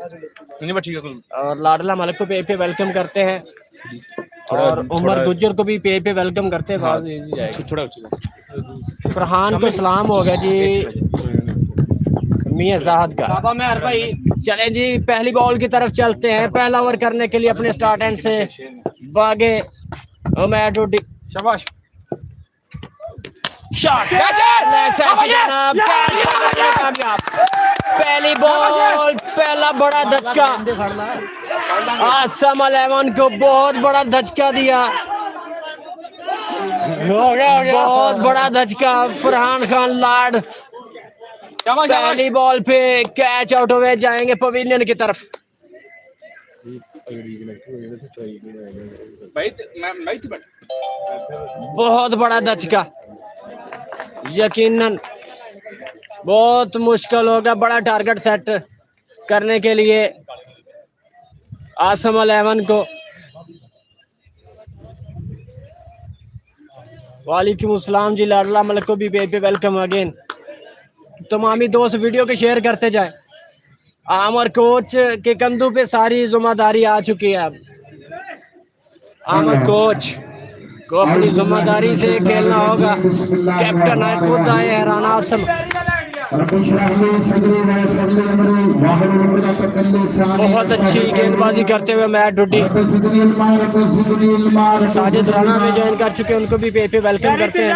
और लाडला मलिक को पे पे वेलकम करते हैं और उमर गुज्जर को भी पे पे वेलकम करते हैं। हाँ, फरहान को सलाम हो गया जी मियां जाहद का। बाबा मेहर भाई चले जी पहली बॉल की तरफ चलते हैं। पहला ओवर करने के लिए अपने स्टार्ट एंड से बागे उमर डूडी। शाबाश शॉट कामयाब। पहली बॉल पहला बड़ा धचका आसम 11 को बहुत बड़ा धचका दिया। बहुत बड़ा धचका फरहान खान लाड पहली बॉल पे कैच आउट हुए जाएंगे पवेलियन की तरफ। बहुत बड़ा धचका यकीनन बहुत मुश्किल होगा बड़ा टारगेट सेट करने के लिए आसम 11 को। वालेकुम अस्सलाम जी लाडला मलिक को भी पे वेलकम अगेन। तमामी दोस्त वीडियो के शेयर करते जाए। आमर कोच के कंधों पे सारी जिम्मेदारी आ चुकी है। अब आमर कोच को अपनी जिम्मेदारी से खेलना होगा। कैप्टन आए खुद आए हैं राना आसम। बहुत अच्छी गेंदबाजी करते हुए मैच डुडी साजिद राणा में ज्वाइन कर चुके हैं। उनको भी पे वेलकम करते हैं।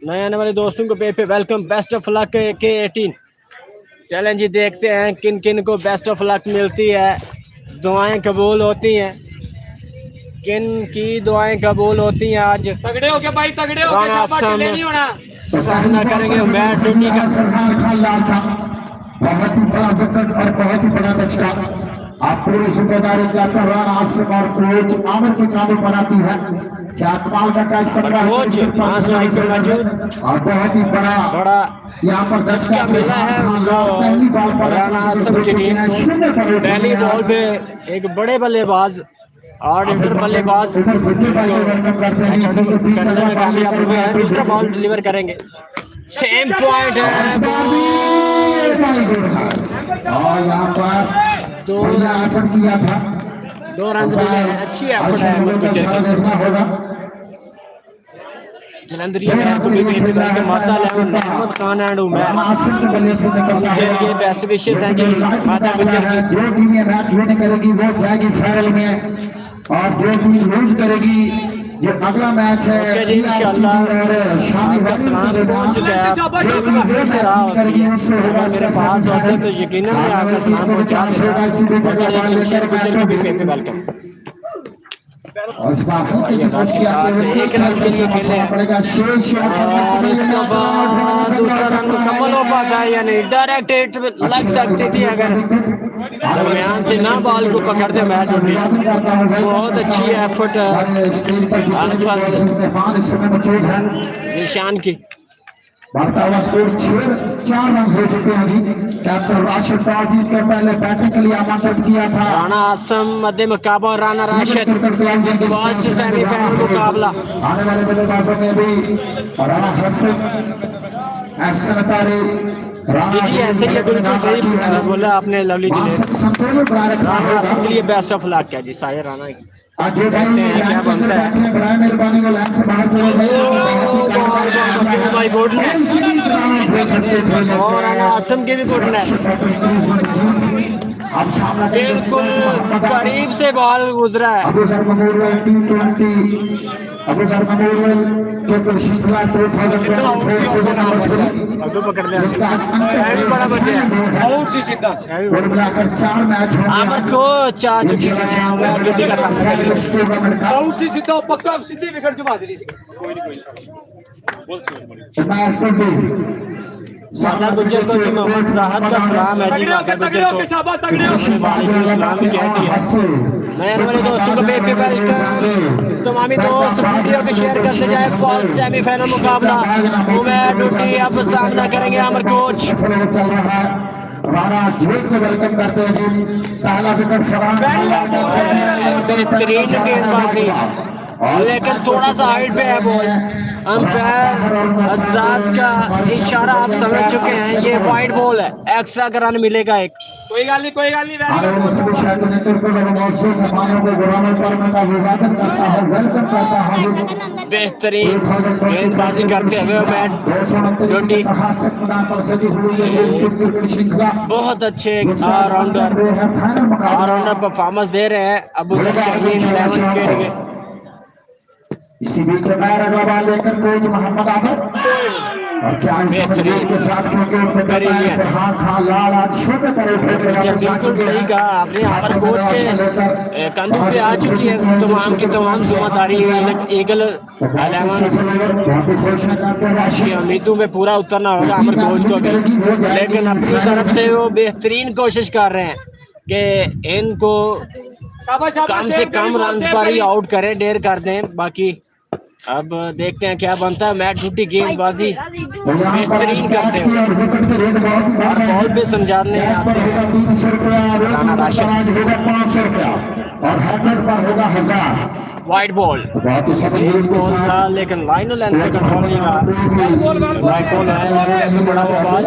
नए आने वाले दोस्तों को पे वेलकम। बेस्ट ऑफ लक के 18 चलें जी देखते हैं किन किन को बेस्ट ऑफ लक मिलती है। दुआएं कबूल होती हैं। किन की दुआएं कबूल होती हैं। आज तगड़े हो गए भाई तगड़े हो गए। सामना करेंगे मैच डुडी का। बहुत ही बड़ा विकेट और बहुत ही बड़ा धचका। आप पूरी जिम्मेदारी कैप्टन राना आसिम और कोच आमिर के काबू बनाती है। क्या कमाल का कैच पकड़ा है और बहुत ही बड़ा यहाँ पर धचका मिला है। पहली बॉल पर राना आसिम की टीम पहली बॉल पे एक बड़े बल्लेबाज और बल्लेबाज कामयाब हुए हैं। दूसरा बॉल डिलीवर करेंगे। सेम पॉइंट है और यहाँ पर दो एफर्ट किया था। 2 रन मिले हैं। अच्छी एफर्ट है देखना होगा। जलंधरिया में माता अहमद खान एंड उमर ये बेस्ट विशेस हैं जी। माता गुजर की जो टीम ये मैच विन करेगी वो जाएगी फाइनल में और जो टीम लूज करेगी जो अगला मैच है मेरे पास होते तो यकीनन आपका सलाम पहुंचा वेलकम। और इसका एक रन के लिए खेलना पड़ेगा। और इसके बाद दूसरा रन मुकम्मल हो पाता है यानी डायरेक्ट हिट लग सकती थी अगर दरमियान से ना बॉल को पकड़ते मैच डुडी। बहुत अच्छी एफर्ट निशान की। बढ़ता हुआ स्कोर 4 रन हो चुके हैं जी। कैप्टन राशिद टॉस जीत कर पहले बैटिंग के लिए आमंत्रित किया था। राना आसम मध्य मुकाबला राना राशिद फर्स्ट सेमीफाइनल मुकाबला। आने वाले बल्लेबाजों में भी राना हसन जी ऐसे ही बिल्कुल सही बोला आपने लवली जी ने। राना आसम के लिए बेस्ट ऑफ लक है जी। साहिर राना क्या बनता है भाई गुडनेस और राना आसम की भी गुडनेस बिल्कुल करीब से बॉल गुजरा है। पकड़ लिया बड़ा बचे चार मैच को चाह चुकी है सीधा पक्का सीधी विकेट जुमा दी कोई माता गुजर को भी मोहम्मद साहब का सलाम है जी। माता गुजर को सलाम भी कहती है। नए वाले दोस्तों को पे वेलकम। तमामी दोस्त वीडियो को शेयर करते जाए। फर्स्ट सेमीफाइनल मुकाबला उमर डुडी अब सामना करेंगे आमिर कोच। राणा जीत को वेलकम करते हैं जी। पहला विकेट बेहतरीन गेंदबाजी लेकिन थोड़ा सा हाइट पे है बॉल। अंपायर हजरात का इशारा आप समझ चुके हैं, ये वाइड बॉल है, एक्स्ट्रा का रन मिलेगा एक। कोई गाल नहीं आने वाले सभी शायद नेतृत्व को मौसम मेहमानों को गुलाम पर का अभिवादन करता हूं, वेलकम करता हूं। बेहतरीन गेंदबाजी करते हुए बैट जोटी, पर सजी हुई है श्रृंखला, बहुत अच्छे ऑलराउंडर परफॉर्मेंस दे रहे हैं अबू धाबी 11 के लिए। इसी बीच मैं अगला बॉल लेकर कोच मोहम्मद आदम और क्या बेहतरीन के साथ क्योंकि उनको पता है फरहान खान लाल आज छोटे बड़े सही कहा आपने। हमारे कोच के कंधों पे आ चुकी है तमाम की तमाम जिम्मेदारी ईगल 11 की उम्मीदों में पूरा उतरना होगा हमारे कोच को भी, लेकिन अपनी तरफ से वो बेहतरीन कोशिश कर रहे हैं कि इनको कम से कम रन पर ही आउट करें, डेर कर दें। बाकी अब देखते हैं क्या बनता है। मैच छुट्टी गेंदबाजी बेहतरीन करते हैं, बॉल पे समझाने आते हैं। 300 रुपया, 500 रुपया और हैट्रिक पर होगा 1000। वाइड बॉल था लेकिन लाइन और लेंथ पे कंट्रोल नहीं रहा। वाइड बॉल है, लेफ्ट साइड में बड़ा हुआ बॉल,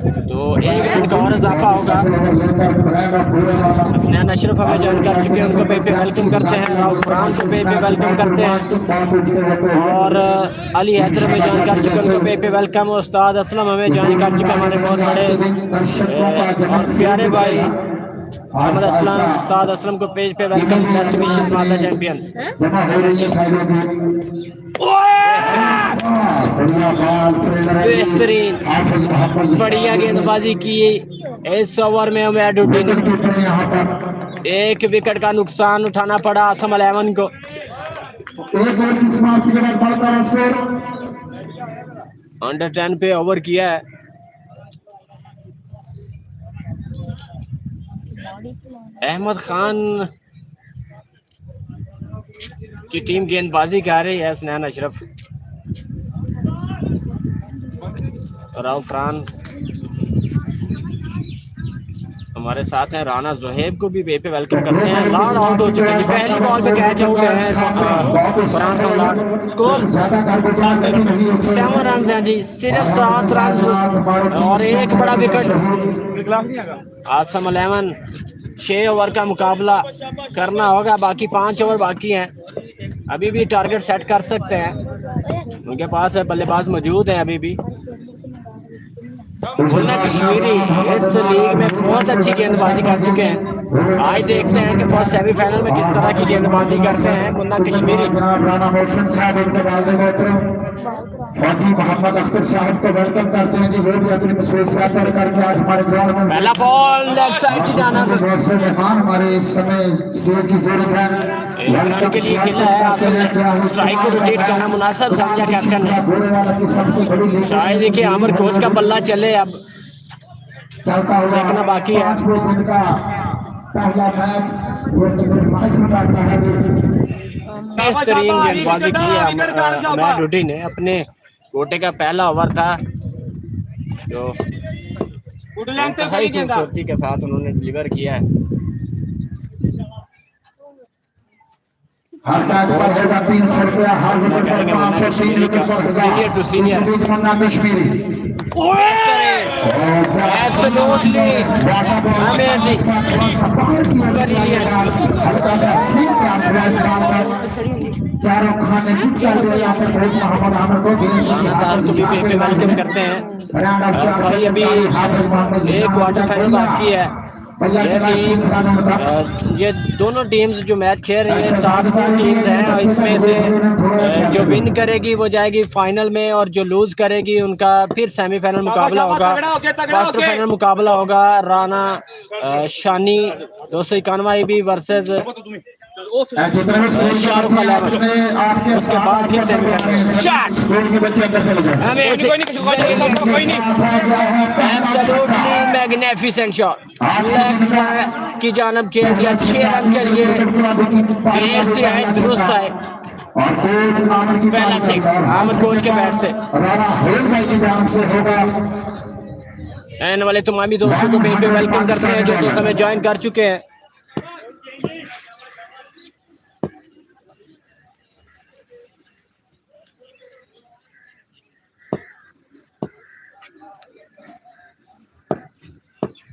तो 1 मिनट का और इजाफा होगा। हसनैन अशरफ हमें ज्वाइन कर चुके हैं, उनको पे वेलकम करते हैं। राउफ फरहान को पे वेलकम करते हैं और अली हैदर में ज्वाइन कर चुके हैं, उनको पे वेलकम। उस्ताद असलम हमें ज्वाइन कर चुके हैं, हमारे बहुत बड़े और प्यारे भाई अहमद असलम। उस्ताद असलम को पेज पे वेलकम। बेस्ट विशेस माता चैंपियंस। बेहतरीन बढ़िया गेंदबाजी की इस ओवर में हमें ड्यूटी ने 1 विकेट का नुकसान उठाना पड़ा असम 11 को। अंडर 10 पे ओवर किया है। अहमद खान की टीम गेंदबाजी कर रही है। हसनैन अशरफ, राउफ फरहान हमारे साथ हैं। राना जोहेब को भी पे वेलकम करते हैं। लॉर्ड आउट हो चुके हैं, पहली बॉल पे कैच आउट है फरहान का लॉर्ड। स्कोर 7 रन हैं जी, सिर्फ 7 रन और एक बड़ा विकेट। आसम 11 6 ओवर का मुकाबला करना होगा, बाकी 5 ओवर बाकी हैं। अभी भी टारगेट सेट कर सकते हैं, उनके पास बल्लेबाज मौजूद हैं अभी भी। मुन्ना कश्मीरी इस लीग में बहुत अच्छी गेंदबाजी कर चुके हैं। आज देखते हैं कि फर्स्ट सेमीफाइनल में किस तरह की गेंदबाजी करते हैं मुन्ना कश्मीरी। फौजी मोहम्मद अख्तर साहब को वेलकम करते हैं जी, वो भी अपनी विशेष यात्रा करके आज हमारे ग्राउंड में पहला बॉल लेग साइड की जाना मेहमान हमारे इस समय स्टेज की जरूरत है। के लिए खेला है, स्ट्राइक को रोटेट करना मुनासिब समझा कैप्टन ने। शायद देखिए अमर कोच का बल्ला चले, अब चलता हुआ देखना बाकी है। पहला मैच बेहतरीन गेंदबाजी की है मैट डूडी ने। अपने कोटे का पहला ओवर था जो खूबसूरती के साथ उन्होंने डिलीवर किया है। हर कैच पर होगा 300 रुपया, हर विकेट पर 500, 3 विकेट पर 1000। Munna Kashmiri absolutely amazing. चारों खाने जीत कर दिया यहाँ पर कोच मोहम्मद आमिर को भी वेलकम करते हैं। भाई अभी एक क्वार्टर फाइनल बाकी है। ये दोनों टीम्स जो मैच खेल रही है 7 टीम्स हैं, और इसमें से जो विन करेगी वो जाएगी फाइनल में, और जो लूज करेगी उनका फिर सेमीफाइनल मुकाबला होगा, क्वार्टर फाइनल मुकाबला होगा। राना शानी 291 भी वर्सेस शाहरुख 11। उसके बाद फिर सेमीफाइनल मैग्निफिसेंट शॉट की जानब खेल दिया। 6 रन के लिए से आए, दुरुस्त आए। पहला 6 आमद कोच के बैट से आने वाले तमामी दोस्तों को पे वेलकम करते हैं जो दोस्त हमें ज्वाइन कर चुके हैं।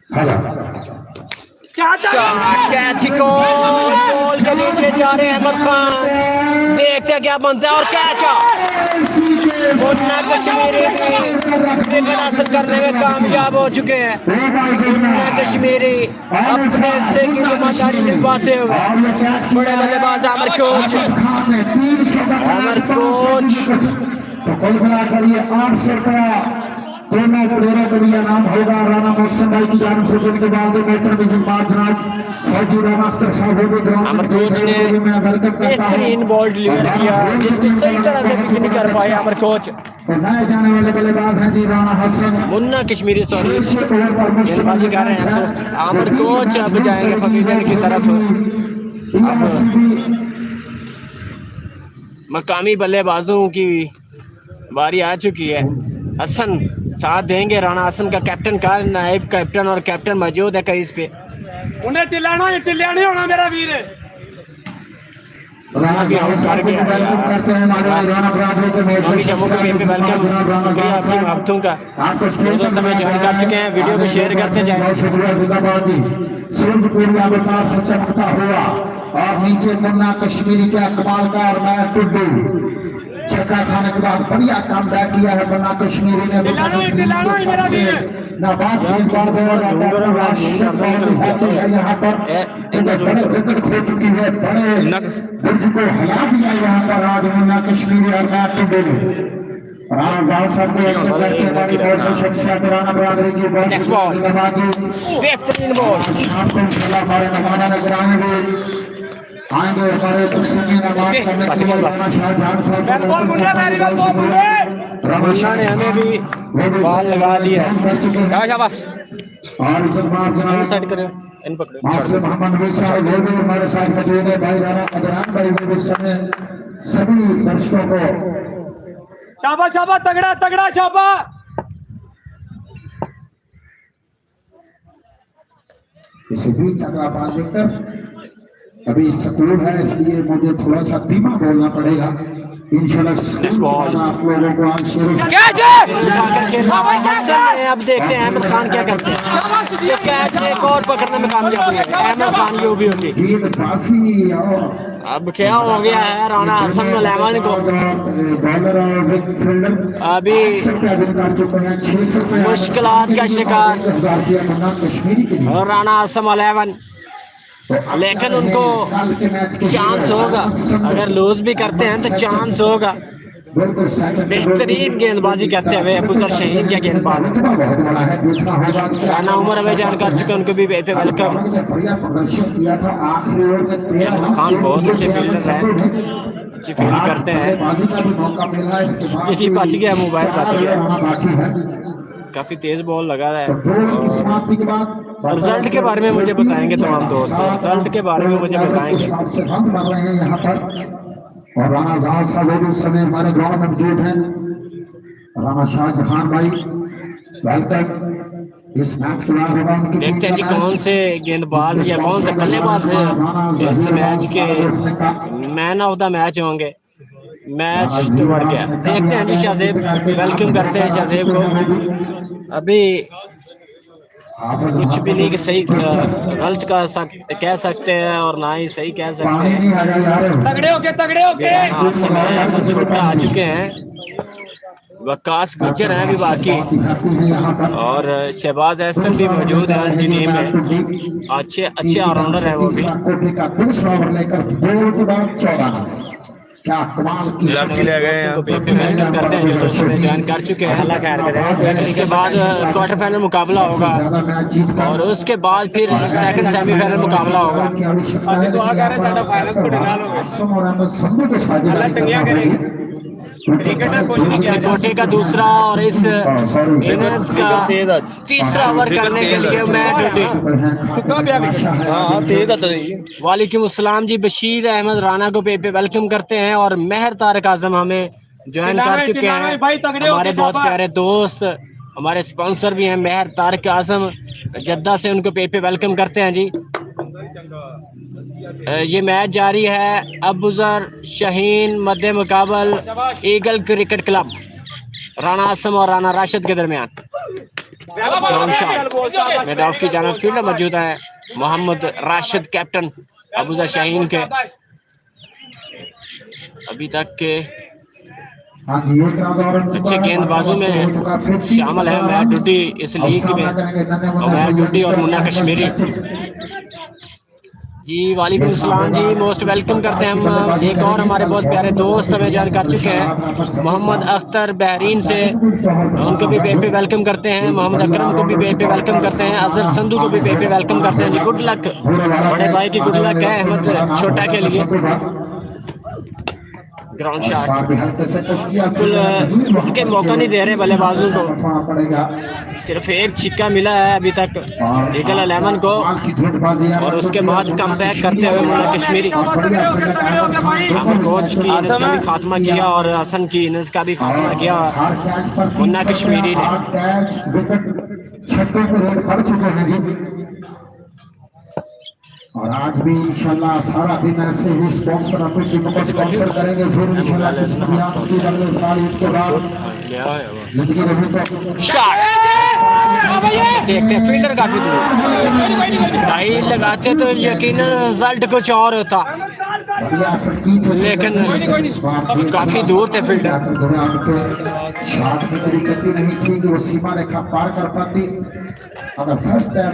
कैच को बॉल के नीचे जा रहे हैं अहमद खान, देखते हैं क्या बनता है और कैच मुन्ना कश्मीरी विकेट हासिल करने में कामयाब हो चुके हैं। मुन्ना कश्मीरी अपने हिस्से की जिम्मेदारी निभाते हुए बड़े बल्लेबाज आमिर कोच तो कुल मिलाकर ये 800 रुपया दोनों प्लेयरों के लिए नाम होगा। राणा मौसम भाई की जान से जिनके बाद फौजी राणा अख्तर साहब हो गए मैं वेलकम करता हूं। बेहतरीन बॉल डिलीवर किया जिसको सही तरह से पिक नहीं कर पाए आमिर कोच। तो नए जाने वाले बल्लेबाज हैं जी राणा हसन मुन्ना कश्मीरी सॉरी गेंदबाजी कर रहे हैं तो आमिर कोच अब जाएंगे पवेलियन की तरफ। मकामी बल्लेबाजों की बारी आ चुकी है। हसन साथ देंगे, राणा हसन का कैप्टन का नायब कैप्टन और कैप्टन मौजूद है क्रीज पे। उन्हें टिल्लाना होना मेरा वीर। राणा भी हम को वेलकम करते हैं हमारे राणा बरादरी के मेरे जम्मू के पे वेलकम हफ्तों का आपको दोस्तों में ज्वाइन कर चुके हैं, वीडियो को शेयर करते जाएं। बहुत शुक्रिया जिंदाबाद जी। सूरजपुर आबताब से चमकता हुआ और नीचे मुन्ना कश्मीरी का कमाल का और मैं टुड्डू छक्का खाने के बाद बढ़िया कम बैक किया है मुन्ना कश्मीरी ने। नाबाद गेंदबाज और यहाँ पर बड़े विकेट खो चुकी है, बड़े बुर्ज को हिला दिया यहाँ पर आज मुन्ना कश्मीरी और मैं टुड्डू ने। राणा जाल साहब को करके हमारी बहुत से शख्सियत राणा बरादरी की बेहतरीन बॉल शाम को इंशाल्लाह हमारे मेहमान नजर आएंगे हमारे तकसीमी नमाज करने के लिए राणा शाहजहां साहब मुन्ना ने हमें भी बॉल लगा दिया कर चुके हैं शाबाश और जनाब साइड करो इन पकड़ो। मास्टर मोहम्मद नबी साहब वो भी हमारे साथ मौजूद है। भाई राणा अदरान भाई भी इस समय सभी दर्शकों को शाबाश शाबाश तगड़ा तगड़ा शाबाश। इसी बीच अगला बात लेकर अभी स्कूल है इसलिए मुझे थोड़ा सा धीमा बोलना पड़ेगा। इंशाल्लाह आप लोगों को आज शुरू अब देखते हैं अहमद खान क्या करते हैं। ये कैच एक और पकड़ने में कामयाब हुए अहमद खान की भी होती। काफी अब क्या हो गया है राणा हसन अलेवन को बॉलर और फील्डर अभी कर चुके हैं 600 मुश्किलात का शिकार कश्मीरी के लिए और राणा हसन अलेवन। लेकिन उनको चांस होगा, अगर लूज भी करते हैं तो चांस होगा। बेहतरीन गेंदबाजी करते हुए अबूजर शहीद क्या गेंदबाज राना उमर अवे जान कर चुके, उनको भी वेलकम। खान बहुत अच्छे फील्डर है, अच्छी फील्ड करते हैं। जी बच गया, मोबाइल बच गया, काफी तेज बॉल लगा रहा है। रिजल्ट के बारे में मुझे बताएंगे तमाम दोस्त, रिजल्ट के बारे में मुझे बताएंगे। और राणा जहां साहब इस समय हमारे ग्राउंड में मौजूद हैं। राणा शाहजहां भाई वेलकम। इस मैच के बाद होगा उनकी देखते हैं जी कौन से गेंदबाज या कौन से बल्लेबाज है इस मैच के मैन ऑफ द मैच होंगे। मैच तो बढ़ गया, देखते हैं जी। शाहजेब वेलकम करते हैं शाहजेब को। अभी कुछ भी नहीं कि सही गलत कह सकते हैं और ना ही सही कह सकते हैं। तगड़े होके हाँ, समय छोटा आ चुके हैं। वकास गुजर हैं अभी बाकी, और शहबाज अहसन भी मौजूद है उनकी टीम में। अच्छे ऑलराउंडर है वो भी। क्या कमाल की करते हैं जो ज्वाइन कर चुके हैं। इसके बाद क्वार्टर फाइनल मुकाबला होगा और उसके बाद फिर सेकंड सेमीफाइनल मुकाबला होगा। कोटे का दूसरा और इस इनिंग्स का तीसरा ओवर करने के लिए वालेकुम अस्सलाम जी। बशीर अहमद राणा को पे वेलकम करते हैं और मेहर तारक आजम हमें ज्वाइन कर चुके हैं। हमारे बहुत प्यारे दोस्त, हमारे स्पॉन्सर भी हैं मेहर तारक आजम जद्दा से, उनको पे वेलकम करते हैं जी। ये मैच जारी है अबूजर शाहीन मध्य मुकाबल Eagle cricket Club Rana Asim और राणा राशिद के दरमियान। ग्राउंड शॉट मिड ऑफ की जानब फील्डर मौजूद है मोहम्मद राशिद, कैप्टन अबूजा शाहीन के। अभी तक के अच्छे गेंदबाजों में शामिल है मैट डूटी इस लीग में, मैट डूटी और मुन्ना कश्मीरी जी। वालेकुम सलाम जी, मोस्ट वेलकम करते हैं हम। एक और हमारे बहुत प्यारे दोस्त हमें ज्वाइन कर चुके हैं मोहम्मद अख्तर बहरीन से, उनको भी पे वेलकम करते हैं। मोहम्मद अकरम को भी पे वेलकम करते हैं। अजहर संधू को भी पे वेलकम करते हैं जी। गुड लक बड़े भाई की, गुड लक है अहमद छोटा के लिए। ग्राउंड शॉट बिल्कुल उनके मौका नहीं दे रहे बल्लेबाजों को, सिर्फ एक छिक्का मिला है अभी तक लीगल 11 को, और उसके बाद कम बैक करते हुए मुन्ना कश्मीरी कोच की इनिंग्स का भी खात्मा किया और हसन की इनिंग्स का भी खात्मा किया मुन्ना कश्मीरी ने। और आज भी इंशाल्लाह सारा दिन ऐसे ही स्पॉन्सर अपनी टीमों को स्पॉन्सर करेंगे। फिर इंशाल्लाह अगले साल ईद के बाद जिंदगी रही तो शॉट देखते हैं फील्डर काफी दूर ढाई लगाते तो यकीनन रिजल्ट कुछ और होता, लेकिन काफी दूर थे फील्डर। शॉट में मेरी गति नहीं थी कि वो सीमा रेखा पार कर पाती। अगर फर्स्ट टाइम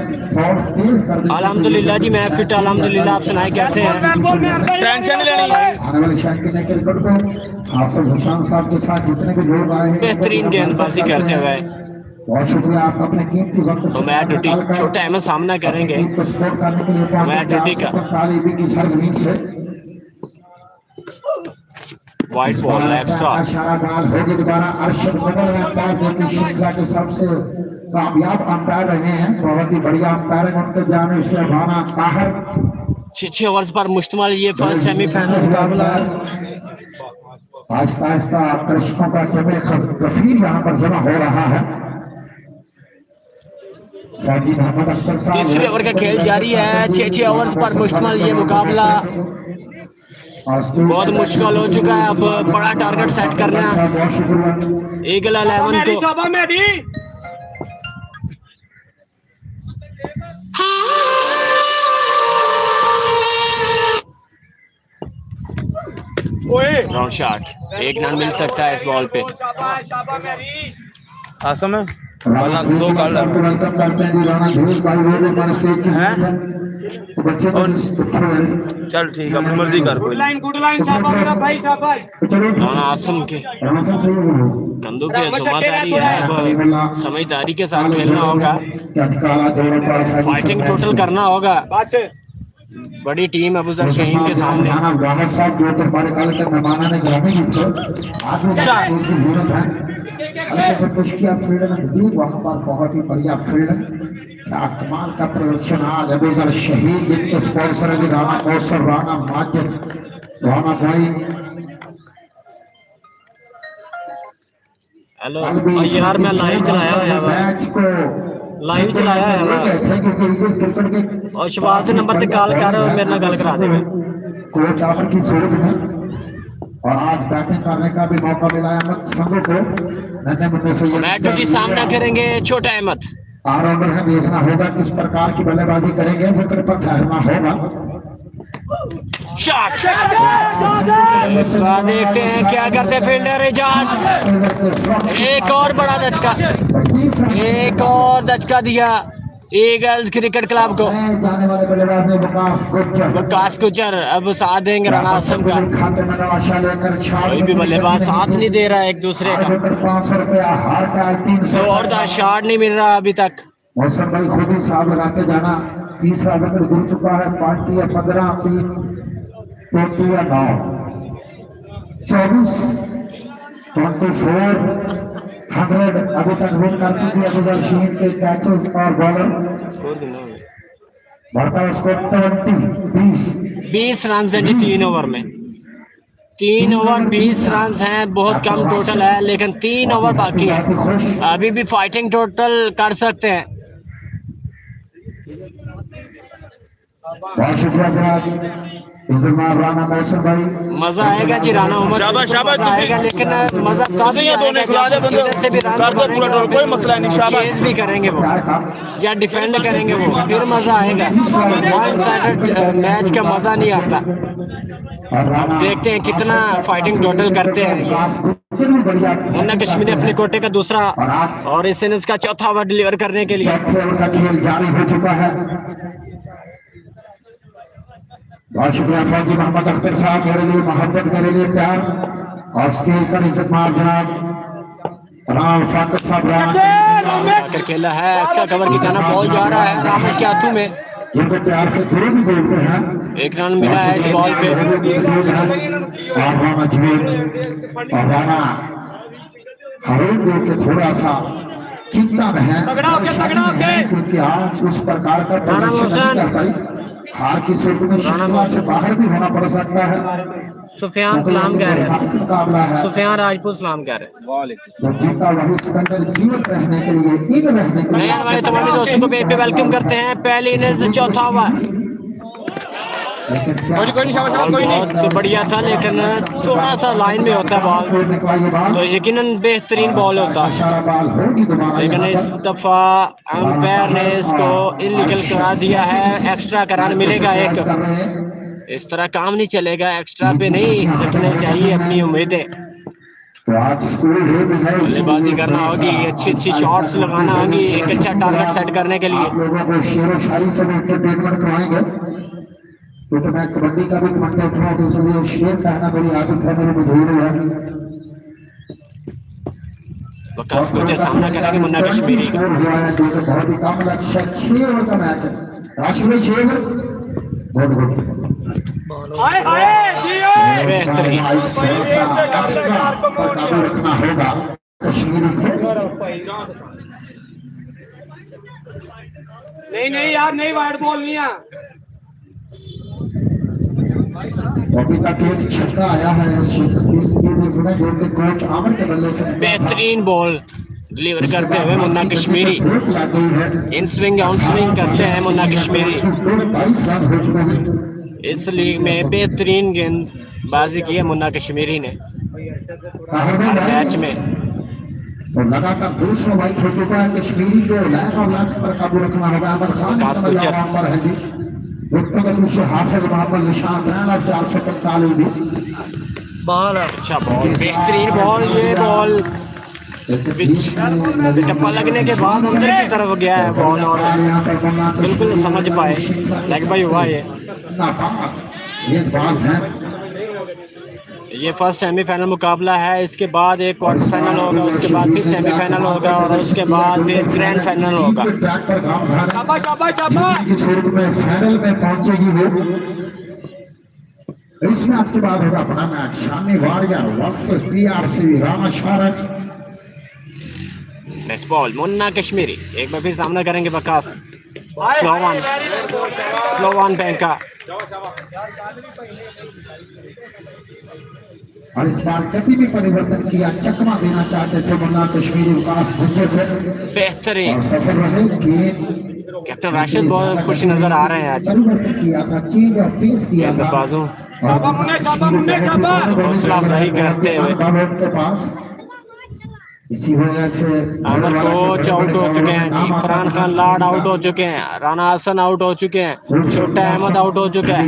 तेज कर दी। अल्हम्दुलिल्लाह जी मैं फिट, अल्हम्दुलिल्लाह। आप सुनाए कैसे हैं? टेंशन नहीं लेनी। आने वाले शायद ने क्रिकेट को हाफिज हुसैन साहब के साथ जितने भी लोग आए हैं बेहतरीन गेंदबाजी करते हुए बहुत शुक्रिया। आप अपने कीमती वक्त तो मैट डूटी छोटा अहमद सामना करेंगे सपोर्ट करने के लिए मैट डूटी का तालीबी की सरजमीन से वाइड बॉल एक्स्ट्रा इशारा बाल होगी दोबारा। अरशद कमल अंपायर जो कि श्रृंखला के सबसे कामयाब अंपायर रहे हैं, बहुत ही बढ़िया अंपायर है। उनके जाने से भाना ताहिर 6 ओवर्स पर मुश्तमिल ये फर्स्ट सेमीफाइनल मुकाबला है। आहिस्ता आहिस्ता दर्शकों का जमे गफीर यहाँ पर जमा हो रहा है। मोहम्मद अख्तर साहब तीसरे ओवर का खेल जारी है। 6 ओवर्स पर मुश्तमिल ये मुकाबला बहुत मुश्किल हो चुका है। अब बड़ा टारगेट सेट करना है ईगल 11 को। राउंड शॉट, एक रन मिल सकता है इस बॉल पे। आसम है दो वेलकम करते हैं राणा धीरज भाई, वो भी हमारे स्टेज की तो बच्चे चल ठीक है, अपनी मर्जी कर। कोई गुड लाइन शाबाश मेरा भाई शाबाश। राणा आसम के कंधों पे जुम्मेदारी है, समझदारी के साथ खेलना होगा, फाइटिंग टोटल करना होगा। बड़ी टीम अबूजर शहीन के सामने हमारे काल के मेहमान ने ग्रामी की जरूरत है। हल्के से पुश किया फील्ड में मौजूद वहां पर बहुत ही बढ़िया फील्ड। क्या कमाल का प्रदर्शन आज अबूजर शहीद जिनके स्पॉन्सर है राणा कौशल, राणा माजिद, राणा भाई। हेलो यार मैं लाइव चलाया हुआ मैच को लाइव चलाया है और शबाज से नंबर पे कॉल कर और मेरे नाल गल करा देंगे। कोच आवर की सोच में और आज बैटिंग करने का भी मौका मिला है अहमद संधू को। मैंने मुन्ने से मैच डूटी सामना करेंगे छोटा अहमद। ऑलराउंडर है, देखना होगा किस प्रकार की बल्लेबाजी करेंगे, विकेट पर ठहरना होगा। शॉट देखते हैं क्या करते फील्डर एजाज। एक और बड़ा दचका, एक और दचका दिया ईगल्स क्रिकेट क्लब को। जाने वाले बल्लेबाज ने वकास गुजर अब साथ देंगे राणा आसम का। खाते में नवाशा लेकर कोई भी बल्लेबाज साथ नहीं दे रहा है एक दूसरे का। 500 रुपया हार का 300 और शॉट नहीं मिल रहा अभी तक। मौसम भाई खुद ही साहब लगाते जाना। तीसरा विकेट गिर चुका है। पार्टी है 15 3 20 या 9 24 24 100 अभी तक विन कर चुकी है अबूजर शहीद के कैचेस और बॉलर। बढ़ता है स्कोर 20 रन है जी 3 ओवर में। 3 ओवर 20 रन हैं, बहुत कम टोटल है, लेकिन 3 ओवर बाकी है। अभी भी फाइटिंग टोटल कर सकते हैं। बहुत शुक्रिया जनाब। इस बार राना मैसर भाई मजा आएगा जी राना उमर, शाबाश, शाबाश, मजा आएगा, लेकिन मजा काफी ये दोनों खिला दे बंदे, इधर से भी रन कर दो पूरा टोल, कोई मसला नहीं, शाबाश। चेज भी करेंगे वो प्यार का या डिफेंड करेंगे वो, फिर मजा आएगा। वन साइडेड मैच का मजा नहीं आता। और राना देखते हैं कितना फाइटिंग टोटल करते हैं। भी बढ़िया मुन्ना कश्मीरी अपने कोटे का दूसरा और आज और इस इनिंग्स का चौथा ओवर डिलीवर करने के लिए चौथे ओवर का खेल जारी हो चुका है। बहुत शुक्रिया फौजी मोहम्मद अख्तर साहब, मेरे लिए मोहब्बत, मेरे लिए प्यार और उसके ऊपर इज्जत मार जनाब राम फाकत साहब आकर खेला है। एक्स्ट्रा कवर की जाना बॉल जा रहा है रामेश के हाथों में। जिनको प्यार से थोड़े भी बोलते हैं। एक रन मिला है इस बॉल पे। और राना झूठ और राना हरेक दो के थोड़ा सा चिंता में है, क्योंकि आज उस प्रकार का प्रदर्शन नहीं कर पाई। हार की सूरत में श्रृंखला से बाहर भी होना पड़ सकता है। सुफियान सलाम कह रहे हैं, मुकाबला है सुफियान राजपूत सलाम कह रहे हैं। जो जीता वही उसके अंदर जीवित रहने के लिए, इन रहने के नए लिए वाले तमाम दोस्तों को पे वेलकम करते हैं। पहली इनिंग्स चौथा ओवर लेकिन क्या कोई नहीं, शाबाश, कोई नहीं। बहुत बढ़िया था, लेकिन थोड़ा सा लाइन में होता है बॉल छोड़ने के बाद ये बाल तो यकीनन बेहतरीन बॉल होता। इशारा बाल होगी दोबारा लेकिन इस दफा अंपायर ने इसको इलीगल करा दिया है। एक्स्ट्रा का रन मिलेगा एक। कर रहे हैं। इस तरह काम नहीं चलेगा, एक्स्ट्रा पे नहीं रखने चाहिए अपनी उम्मीदें। तो आज स्कूल डे भी है, बल्लेबाजी करना होगी, अच्छी अच्छी शॉट्स लगाना होगी, एक अच्छा टारगेट सेट करने के लिए। आप लोगों को शेरो शायरी से एंटरटेनमेंट करवाएंगे। तो मैं कबड्डी का भी कंटेंट हूँ, तो इसलिए शेर कहना मेरी आदत है, मेरी मजबूरी है। वकास गुजर सामना करेंगे मुन्ना कश्मीरी का। स्कोर हुआ है जो कि बहुत ही कम लक्ष्य 6 ओवर का मैच है। राशि में 6 ओवर बहुत गुड। हाय हाय जियो बेहतरीन। थोड़ा सा एक्स्ट्रा पर काबू रखना होगा कश्मीरी को। नहीं नहीं यार, नहीं वाइड बॉल नहीं है। तो अभी तक एक छक्का आया है इस इनिंग्स में, जो कि कोच आमिर के बल्ले से बेहतरीन बॉल डिलीवर करते हुए मुन्ना कश्मीरी। ब्रेक लग गई है। इन स्विंग आउट स्विंग करते हैं मुन्ना कश्मीरी। 22 रन हो चुके हैं। इस लीग में बेहतरीन गेंदबाजी की है मुन्ना कश्मीरी ने मैच में। तो लगातार दूसरा वाइट हो चुका है कश्मीरी को। लाइन और लक्ष्य पर काबू रखना होगा। अमर खान वकास गुज्जर। पर है जी। पीछे हाफिज मोहम्मद निशान 445 भी बॉल अच्छा बॉल, बेहतरीन बॉल। ये बॉल टप्पा लगने के बाद अंदर की तरफ गया है बॉल और बिल्कुल समझ पाए लेग बाई हुआ ये। बाज है। ये फर्स्ट सेमीफाइनल मुकाबला है, इसके बाद एक क्वार्टर फाइनल होगा, उसके बाद फिर सेमीफाइनल होगा और उसके बाद फिर ग्रैंड फाइनल होगा। शाबाश शाबाश शाबाश। की सूरत में फाइनल में पहुंचेगी वो। इस मैच के बाद होगा बड़ा match Shami Warrior versus BRC Rana Shariq. Next ball Munna Kashmiri एक बार फिर सामना करेंगे वकास। स्लो वन बैंक का। और इस बार गति में परिवर्तन किया, चकमा देना चाहते थे मुन्ना कश्मीरी विकास गुज्जर थे बेहतरीन। और सफल रहे कि कैप्टन राशिद बहुत खुश नजर आ रहे हैं आज। परिवर्तन किया था, चेंज और पेस किया था। गेंदबाजों शाबाश। हौसला अफजाई करते हुए के पास इसी वजह से अमर कोच आउट हो चुके हैं जी। फरहान खान लाड आउट हो चुके हैं, राना हसन आउट हो चुके हैं, छोटा अहमद आउट हो चुका है।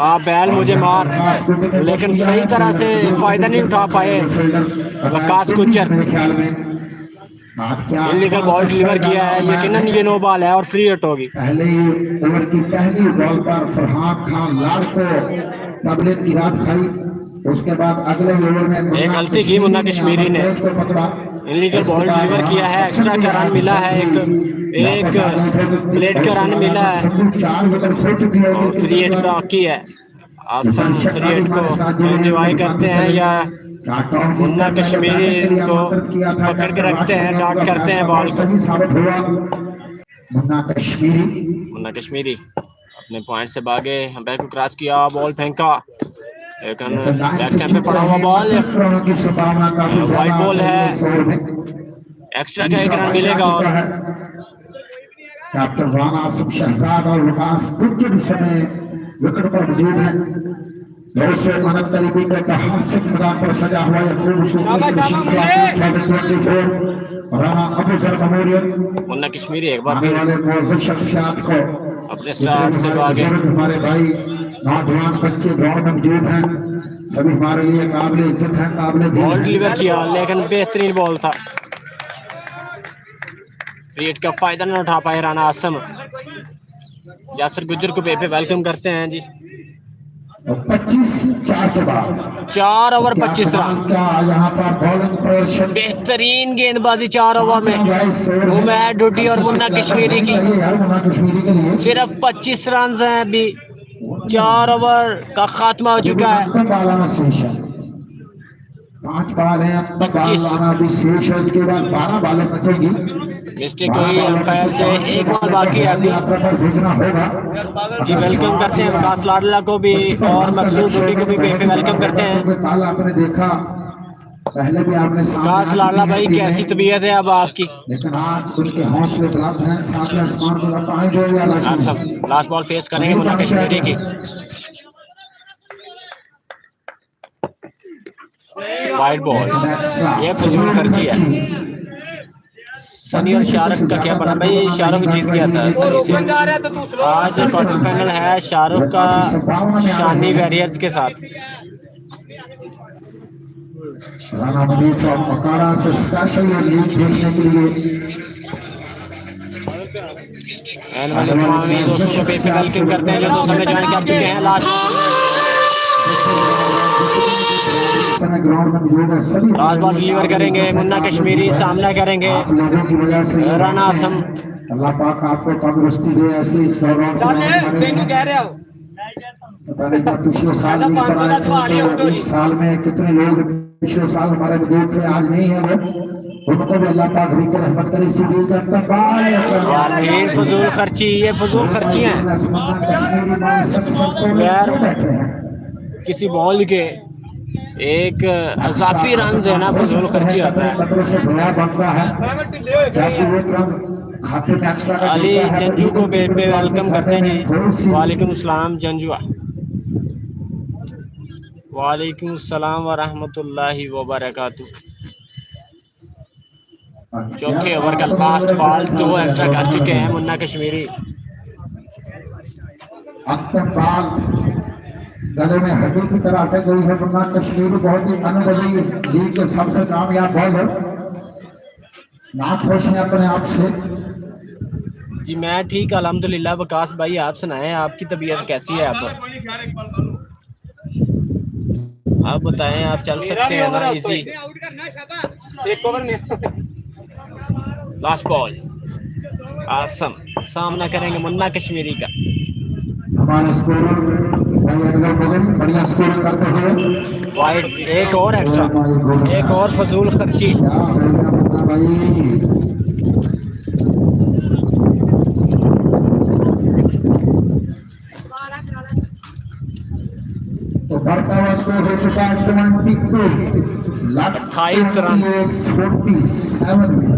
आप बैल मुझे मार, लेकिन सही तरह से फायदा नहीं उठा पाए Waqas Gujjar. Illegal ball deliver किया है, यकीनन ये नो बॉल है और फ्री हिट होगी। पहले ओवर की पहली बॉल पर फरहान खान लाड को तबले की रात खाई। उसके बाद अगले ओवर में एक गलती की मुन्ना कश्मीरी ने, इलीगल बॉल डिलीवर किया है, एक्स्ट्रा का रन मिला है, एक प्लेट का रन मिला है 4 विकेट खो चुकी है और फ्री हिट बाकी है। आसन फ्री हिट को एंजॉय करते हैं या मुन्ना कश्मीरी को पकड़ के रखते हैं, डॉट करते हैं बॉल को। सही साबित हुआ मुन्ना कश्मीरी अपने पॉइंट से भागे, अंपायर को क्रॉस किया, बॉल फेंका, लेकिन बैक स्टैंप पे पड़ा हुआ बॉल की संभावना काफी वाइड बॉल है। में एक्स्ट्रा का एक रन मिलेगा और कैप्टन राना आसिफ शहजाद और विकास गुर्जर इस समय विकेट पर मौजूद है। बहुत से मानव तरीके का हास्य मैदान पर सजा हुआ है खूबसूरत श्रृंखला 2024 राना अफजल मेमोरियल। मुन्ना कश्मीरी एक बार आने वाले मौजूद शख्सियात को अपने स्टार से आगे हमारे भाई नौजवान बच्चे ग्राउंड में मौजूद हैं, सभी हमारे लिए काबिल इज्जत है, काबिल बॉल डिलीवर किया लेकिन बेहतरीन बॉल था। फ्री हिट का फायदा न उठा पाए राना आसम। यासिर गुज्जर को पे वेलकम करते हैं जी। 25-4 के बाद 4 ओवर 25 रन। यहाँ पर बॉलिंग प्रदर्शन बेहतरीन गेंदबाजी 4 ओवर में उमैद डुडी और मुन्ना कश्मीरी की। मुन्ना कश्मीरी के लिए सिर्फ 25 रन हैं अभी, 4 ओवर का खात्मा हो चुका है। बालाना शेष है, 5 बाल है, बालाना भी शेष है, उसके बाद 12 बालें बचेगी। मिस्टेक हुई अंपायर से, एक बॉल बाकी है अभी। यात्रा पर भेजना होगा जी वेलकम करते हैं विकास लाडला को भी और मकसूद डुडी को भी पे वेलकम करते हैं। कल आपने देखा, पहले भी आपने विकास लाडला भाई कैसी तबीयत है अब आपकी? लेकिन आज उनके हौसले बुलंद हैं, साथ में आसमान को पानी दो या आसम लास्ट बॉल फेस करेंगे मुन्ना कश्मीरी की। वाइड बॉल, ये फजूल खर्ची है। सनी और शाहरुख का क्या बना भाई? शाहरुख जीत गया था सनी से। आज क्वार्टर फाइनल है शाहरुख का शानी वॉरियर्स के साथ। राना मनीष और मकाड़ा से स्पेशल लीग देखने के लिए दोस्तों को पे वेलकम करते हैं जो दोस्तों में ज्वाइन कर चुके हैं। लास्ट ग्राउंड में मौजूद है, सभी लास्ट बॉल डिलीवर करेंगे मुन्ना कश्मीरी, सामना करेंगे आप लोगों की वजह से राना आसम। अल्लाह पाक आपको तंदुरुस्ती दे, ऐसे इस दौरान कह रहे हो पता नहीं जब पिछले साल लीग पर आए थे तो एक साल में कितने लोग पिछले साल हमारे मौजूद थे, आज नहीं है वो, उनको भी अल्लाह पाक री कर रहमत करे। इसी लीग का ये फजूल खर्ची, ये फजूल खर्ची है यार। किसी बॉल के एक अजाफी रन देना फजूल खर्ची होता है। से भया बनता है जबकि वो रन खाते में एक्स्ट्रा का अली देता है, जंजू को पे वेलकम करते हैं थोड़ी जी। सी वालेकुम सलाम जंजुआ, वालेकुम सलाम व रहमतुल्लाहि व बरकातुहू। चौथे ओवर का लास्ट बॉल 2 एक्स्ट्रा कर चुके हैं मुन्ना कश्मीरी। अब तक बाल गले में हड्डी की तरह अटक गई है। मुन्ना कश्मीरी बहुत ही अनुभवी इस लीग के सबसे कामयाब बॉलर, ना खुश है अपने आप से। जी मैं ठीक अल्हम्दुलिल्लाह। विकास भाई आप सुनाएं, आपकी तबीयत कैसी है? आप बताएं, आप चल सकते हैं ना इजी? एक ओवर में लास्ट बॉल आसम सामना करेंगे मुन्ना कश्मीरी का। हमारे स्कोरर भाई अनवर बगल बढ़िया स्कोर करते हुए वाइड, एक और एक्स्ट्रा, एक और फजूल खर्ची। भाई तो बढ़ता हुआ स्कोर हो चुका है 28 रन 47 में।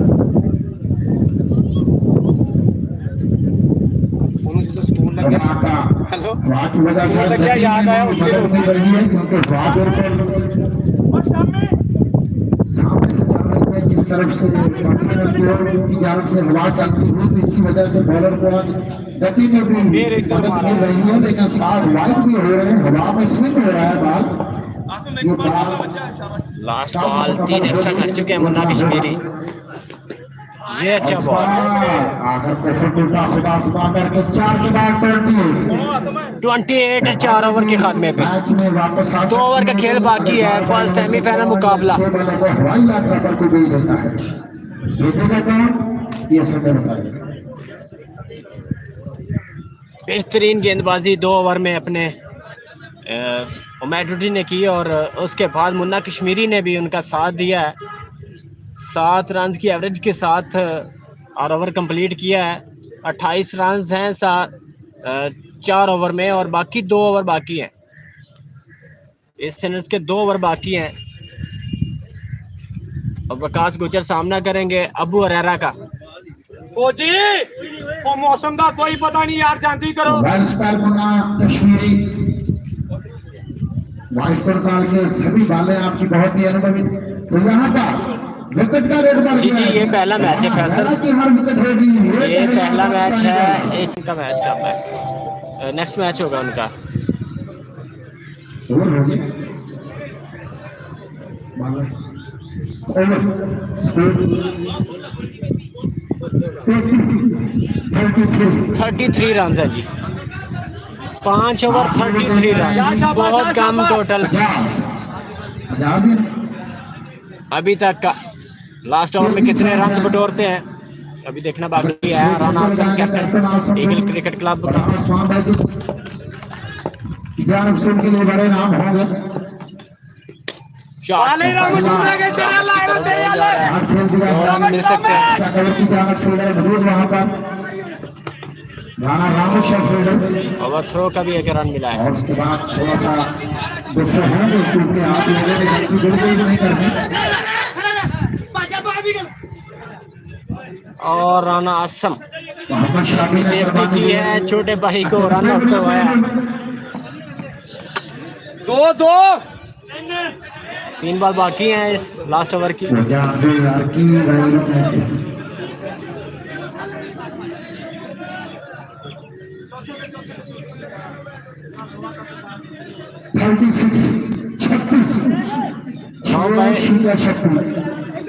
हेलो वहाँ की वजह से क्या याद आया उसके मदद मिल रही है क्योंकि वहाँ सामने से चल रही है, जिस तरफ से उनकी जानब से हवा चलती हुई, तो इसी वजह से बॉलर को गति में भी मदद मिल रही है, लेकिन साथ वाइड भी हो रहे हैं, हवा में स्विंग हो रहा है बॉल। ये बॉल लास्ट बॉल 3 एक्स्ट्रा कर चुके हैं मुन्ना कश्मीरी। ये अच्छा बॉल, आखिर को फिर उल्टा खुदा खुदा करके 4 के बाद 28 4 ओवर के खात्मे पे। मैच में वापस 2 ओवर का खेल बाकी है। फर्स्ट सेमीफाइनल मुकाबला। हवाई यात्रा पर कोई भेज देता है, भेजेगा कौन ये समय बताइए। बेहतरीन गेंदबाजी 2 ओवर में अपने उमैद डुडी ने की और उसके बाद मुन्ना कश्मीरी ने भी उनका साथ दिया है। 7 रन की एवरेज के साथ 8 ओवर कंप्लीट किया है। 28 रन हैं 4 ओवर में और बाकी 2 ओवर बाकी हैं। इस इनिंग्स के 2 ओवर बाकी हैं। और विकास गुजर सामना करेंगे अबू अरेरा का। फौजी वो मौसम का कोई पता नहीं यार, जानती करो। वेल्सपैल मुन्ना कश्मीरी वाइट काल के सभी बाले आपकी बहुत ही अनुभवी। तो यहाँ पर विकेट का रेट बढ़ जी गया जी, ये पहला मैच है फैसल, हालांकि हर विकेट होगी ये पहला मैच है, इसका मैच कब है? नेक्स्ट मैच होगा उनका। ओवर हो गया ओवर स्कोर 33 रन है जी, 5 ओवर 33 रन, बहुत कम टोटल 50 अभी तक का। लास्ट ओवर में कितने रन बटोरते हैं अभी देखना बाकी है। Rana Asam captain eagle cricket club का। जानब से उनके लिए बड़े नाम होंगे। शॉट मिल सकते हैं। की जानब फील्डर मौजूद वहां पर Rana Rameshwar fielder, over throw का भी एक रन मिला है। और उसके बाद थोड़ा सा गुस्सा होंगे क्योंकि आप लोगों ने गलती बिल्कुल भी नहीं करनी। और राना आसम मोहम्मद शामी ने सेफ्टी की है, छोटे भाई को रन आउट करवाया। 2-2 3 बॉल बाकी हैं इस लास्ट ओवर की। 2000 की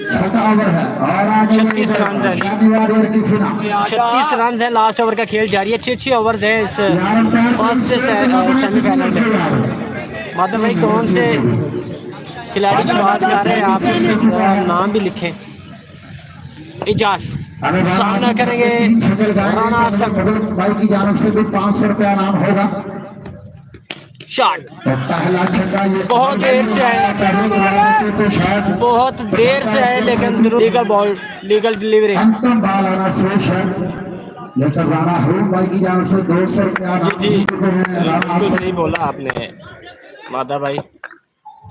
6 ओवर है और आगे 36 रन है। शनिवार की सीना 36 रन है, लास्ट ओवर का खेल जारी है। 6 ओवर्स है इस फर्स्ट से सेमीफाइनल में। माधव भाई कौन से खिलाड़ी की बात कर रहे हैं आप? जरा नाम भी लिखें। इजाज सामना करेंगे राना आसम। भाई की जानब से भी 500 रुपया नाम होगा। शॉट तो पहला छक्का ये बहुत देर से है, पहले के राउंड पे तो शायद बहुत देर से है, लेकिन लीगल बॉल, लीगल डिलीवरी। अंतिम बॉल आना शेष है, लेकिन राणा हरूण भाई की जानब से 200 रुपया जी जी, बिल्कुल सही बोला आपने माधा भाई।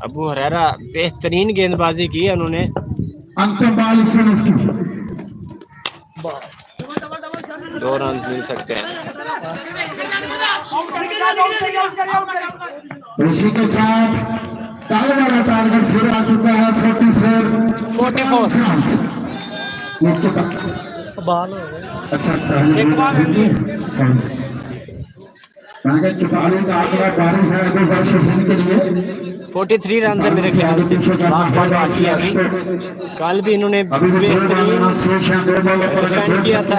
अबू हरेरा बेहतरीन गेंदबाजी की है उन्होंने। अंतिम बॉल इस इनिंग्स की 2 रन मिल सकते हैं। इसी के साथ पहले वाला टारगेट फिर आ चुका है 44 नीचे अच्छा अच्छा चुपाने का आंकड़ा 12 है 2000 के लिए। 43 रन है मेरे ख्याल से, लास्ट बॉल बाकी है अभी। कल भी इन्होंने बेहतरीन डिफेंड किया था।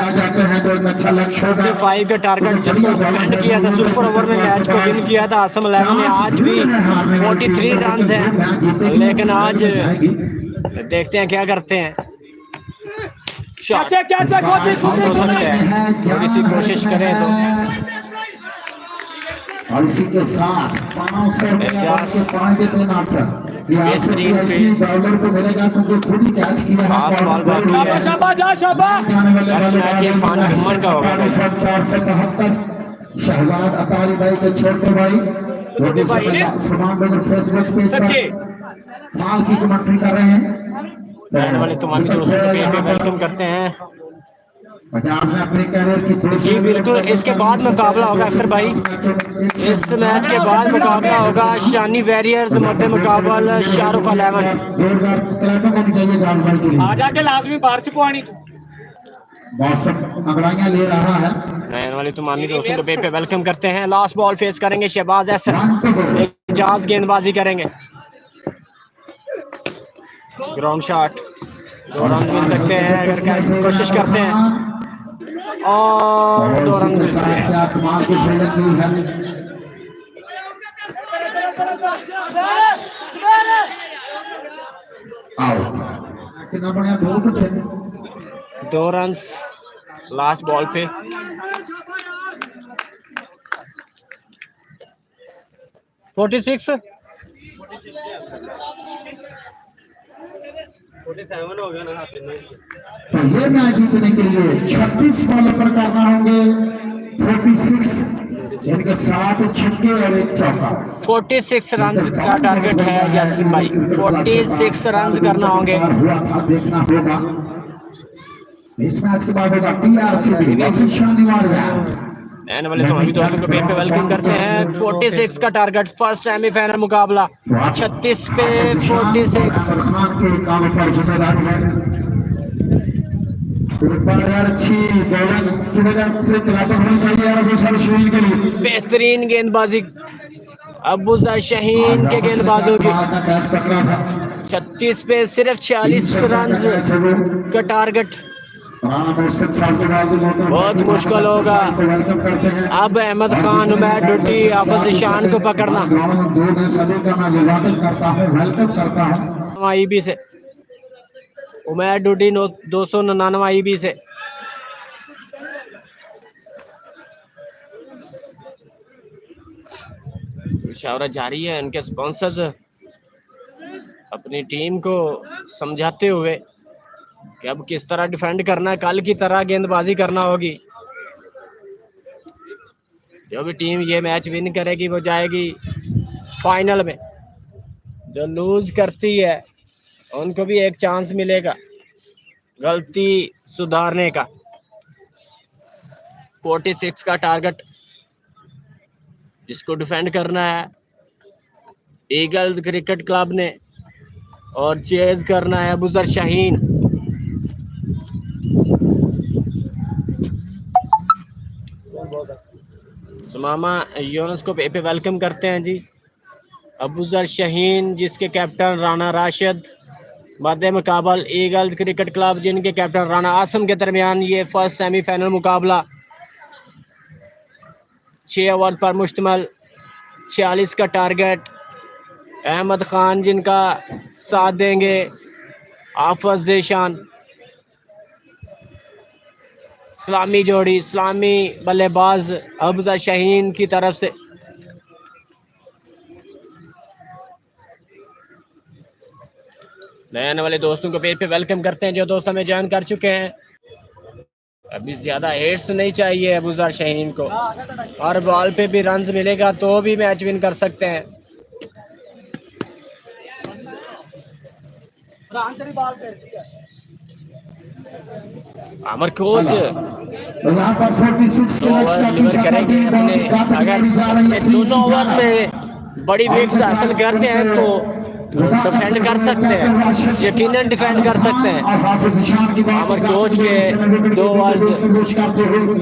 45 का टारगेट जिसको डिफेंड किया था, सुपर ओवर में मैच को विन किया था असम 11 ने। आज भी 43 रन हैं, लेकिन आज देखते हैं क्या करते हैं। शॉट हो सकते हैं, थोड़ी सी कोशिश करें तो। और इसी के साथ 500 पाएंगे तीन आफ्टर बॉलर को मिलेगा क्योंकि खुद ही कैच किया है। शहजाद अतारी भाई के छोटे भाई फेसबुक पेज पर खाल की कमेंट्री कर रहे हैं। वाले तुम्हारी दोस्तों को वेलकम करते हैं। 50 में अपने कैरियर की जी बिल्कुल, इसके बाद मुकाबला होगा अख्तर भाई। इस मैच के बाद मुकाबला होगा शानी वॉरियर्स मध्य मुकाबला शाहरुख 11। आज आके लाजमी बाहर से पानी मौसम अंगड़ाइयां ले रहा है। नयन वाले तुम्हारी दोस्तों को पे वेलकम करते हैं। लास्ट बॉल फेस करेंगे शहबाज अहसन, एजाज गेंदबाजी करेंगे। ग्राउंड शॉट, 2 रन मिल सकते हैं अगर कोशिश करते हैं, और 2 रन मिल सकते हैं। कमाल की फील्डिंग की है। कितना बढ़िया 2 रन लास्ट बॉल पे। फोर्टी सिक्स 47 हो गया ना। तो ये मैच जीतने के लिए 36 बॉल पर करना होंगे 46, इनके 7 छक्के और 1 चौका। 46 रन का टारगेट है यासीन भाई, 46 रन करना होंगे। हुआ था देखना होगा। इस मैच के बाद होगा टीआरसीबी वर्सेस शानीवाड़िया। रहने वाले तमाम दोस्तों को पेज पे वेलकम करते हैं। 46 का टारगेट, फर्स्ट सेमीफाइनल मुकाबला 36 पे 46। फरहान के काम पर जिम्मेदारी है। एक बार यार अच्छी बॉलिंग की वजह से खिलाफत होनी चाहिए यार अबू सर शहीन के लिए। बेहतरीन गेंदबाजी अबूजर शहीन के गेंदबाजों की। कैच पकड़ा था 36 पे सिर्फ 46 रन का टारगेट। बहुत मुश्किल होगा वेलकम करते हैं अब अहमद खान, उमैर डुड्डी, हाफिज ईशान को पकड़ना। सभी का मैं स्वागत करता हूँ, वेलकम करता हूँ। आईबी से उमैर डुड्डी 299 आईबी से। मुशावरा जारी है। इनके स्पॉन्सर्स अपनी टीम को समझाते हुए कि अब किस तरह डिफेंड करना है, कल की तरह गेंदबाजी करना होगी। जो भी टीम ये मैच विन करेगी वो जाएगी फाइनल में। जो लूज करती है उनको भी एक चांस मिलेगा गलती सुधारने का। 46 का टारगेट जिसको डिफेंड करना है ईगल्स क्रिकेट क्लब ने, और चेज करना है अबूजर शाहीन। सुमामा यूनुस को पे वेलकम करते हैं जी। अबूजर शाहीन जिसके कैप्टन राना राशिद, मध्य मुकाबल ईगल्स क्रिकेट क्लब जिनके कैप्टन राना आसम के दरमियान ये फर्स्ट सेमीफाइनल मुकाबला। 6 ओवर पर मुश्तमल, 46 का टारगेट। अहमद खान जिनका साथ देंगे हाफिज ईशान। इस्लामी जोड़ी, इस्लामी बल्लेबाज अबूजर शाहीन की तरफ से। नए आने वाले दोस्तों को पेज पे वेलकम करते हैं। जो दोस्त हमें ज्वाइन कर चुके हैं, अभी ज़्यादा हेट्स नहीं चाहिए अबूजर शाहीन को। हर बॉल पे भी रन्स मिलेगा तो भी मैच विन कर सकते हैं। अमर कोच यहाँ पर 46 के लक्ष्य का पीछा करते हैं, बॉल की काट निकाली जा रही है। दोनों ओवर में बड़ी विकेट्स हासिल करते हैं तो डिफेंड कर सकते हैं, यकीनन डिफेंड कर सकते हैं। अमर कोच के 2 ओवर्स,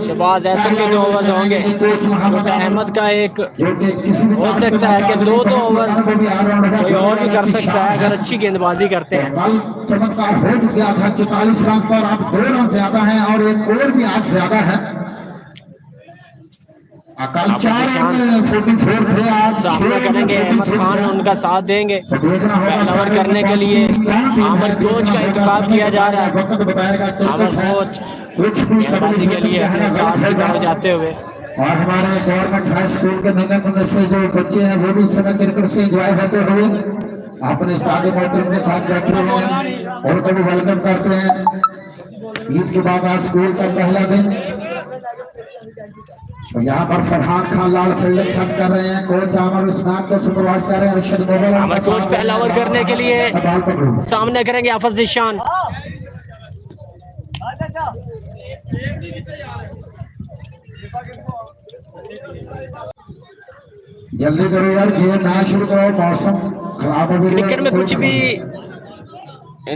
शहबाज अहसन के 2 ओवर्स होंगे। छोटा अहमद का एक हो सकता है कि 2 ओवर कोई और भी कर सकता है अगर अच्छी गेंदबाजी करते हैं। कल चमत्कार हो गया था 44 रन पर, अब 2 रन ज्यादा है और एक और भी आज ज्यादा है। कल 4 रन 44 थे, आज सामना करेंगे अहमद खान, उनका साथ देंगे। पहला ओवर करने के लिए अमर कोच का इंतखाब किया जा रहा है। अमर कोच गेंदबाजी के लिए अपने स्टार्ट की तरफ जाते हुए। और हमारे गवर्नमेंट हाई स्कूल के नन्हे मुन्ने से जो बच्चे हैं वो भी इस समय क्रिकेट से एंजॉय होते हुए अपने साथी मोहतरम के साथ बैठे हुए हैं, उनको भी वेलकम करते हैं। ईद के बाद आज स्कूल का पहला दिन, तो यहाँ पर फरहान खान लाल फील्डिंग सर्व कर रहे हैं। कोच आमर उस्मान को सुपरवाइज कर रहे हैं। अरशद मोगल अमर कोच पहला ओवर करने के लिए सामने करेंगे हाफिज ईशान। जल्दी करो यार, गेम मैच शुरू करो, मौसम खराब हो गया। क्रिकेट में कुछ भी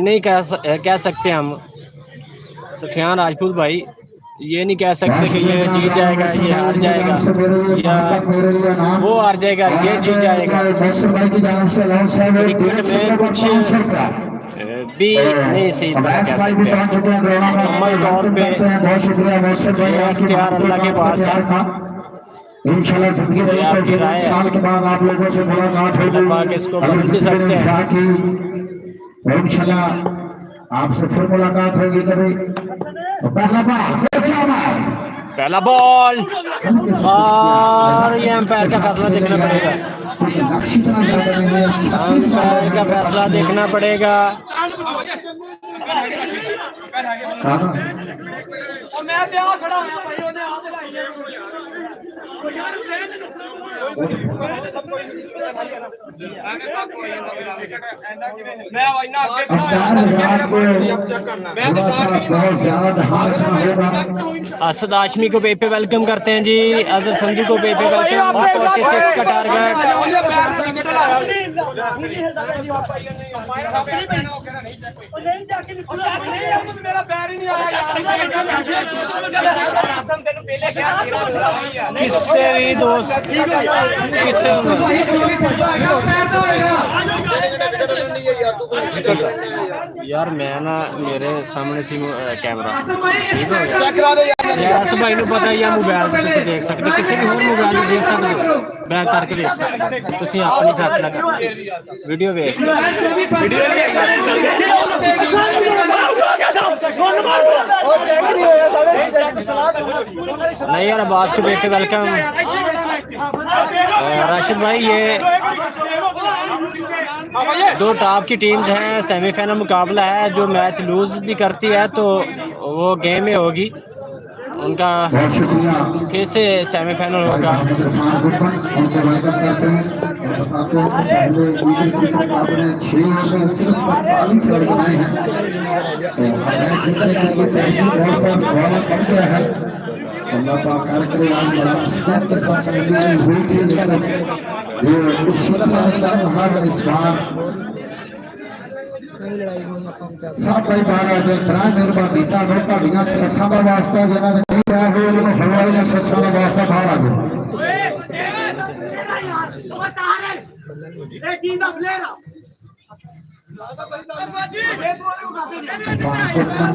नहीं कह सकते हम। सुफियान राजपूत भाई ये नहीं कह सकते कि ये जीत जाएगा, ये हार जाएगा, या वो हार जाएगा, ये जीत जाएगा। क्रिकेट में कुछ भी नहीं सही तरह कह सकते। मुकम्मल तौर पे इख्तियार अल्लाह के पास है। इंशाल्लाह आपकी राय साल के बाद आप लोगों से मुलाकात होगी, इसको बदल भी सकते हैं। इंशाल्लाह आपसे फिर मुलाकात होगी कभी। तो पहला बॉल और ये अंपायर का फैसला देखना पड़ेगा। अंपायर का फैसला देखना पड़ेगा। असद हाशमी को पे वेलकम करते हैं जी। अजहर संधू को पे वेलकम। 46 का टारगेट। किससे भी दोस्त किससे यार मैं ना मेरे सामने सी कैमरा यार भाई ਨੂੰ ਪਤਾ ਹੀ ਆ ਮੋਬਾਈਲ ਤੇ ਤੁਸੀਂ ਦੇਖ ਸਕਦੇ ਕਿਸੇ ਵੀ ਹੋਰ ਮੋਬਾਈਲ ਨੂੰ ਦੇਖ ਸਕਦੇ ਹੋ ਬੈਕ ਕਰਕੇ ਦੇਖ ਸਕਦੇ ਤੁਸੀਂ ਆਪਣੀ ਫੈਸਲਾ ਕਰੋ ਵੀਡੀਓ ਵੇਖ नहीं यार आवाज को देख के वेलकम राशिद भाई। ये दो टॉप की टीम्स हैं, सेमीफाइनल मुकाबला है। जो मैच लूज भी करती है तो वो गेम में होगी, उनका फिर से सेमीफाइनल होगा। अल्लाह पाक खैर करे। आज बड़ा स्कोर के साथ फाइनल हुई थी, लेकिन जो मुश्किल चल रहा है इस बार सब भाई बाहर आ जाए बड़ा मेहरबानी ਤੁਹਾਨੂੰ ਤੁਹਾਡੀਆਂ ਸੱਸਾਂ ਦਾ ਵਾਸਤਾ ਜਿਹਨਾਂ ਨੇ ਨਹੀਂ ਆਇਆ ਹੋਏ ਉਹਨਾਂ ਨੂੰ ਹਲਵਾਈ ਦੀਆਂ ਸੱਸਾਂ ਦਾ ਵਾਸਤਾ ਬਾਹਰ ਆ ਜਾਓ।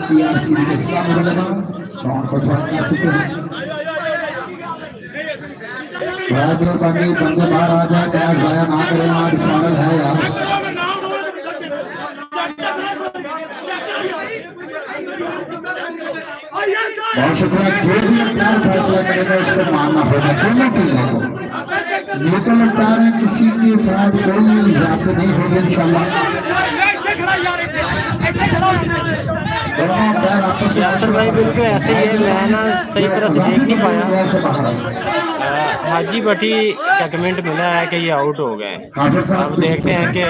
PRC के साथ बल्लेबाज कौन को ज्वाइन कर चुके हैं। बड़ा मेहरबानी बंदे बाहर आ जाए, मैच जाया ना करें। आज फाइनल है यार। बहुत शुक्रिया। जो भी अंपायर फैसला करेगा उसको मानना होगा दोनों टीमों को। लोकल अंपायर है, किसी के साथ कोई इजाफे नहीं होंगे इंशाल्लाह। यासर भाई बिल्कुल ऐसे ही है, मैं ना सही तरह से देख नहीं पाया। हाजी भट्टी का कमेंट मिला है कि ये आउट हो गए। अब देखते हैं कि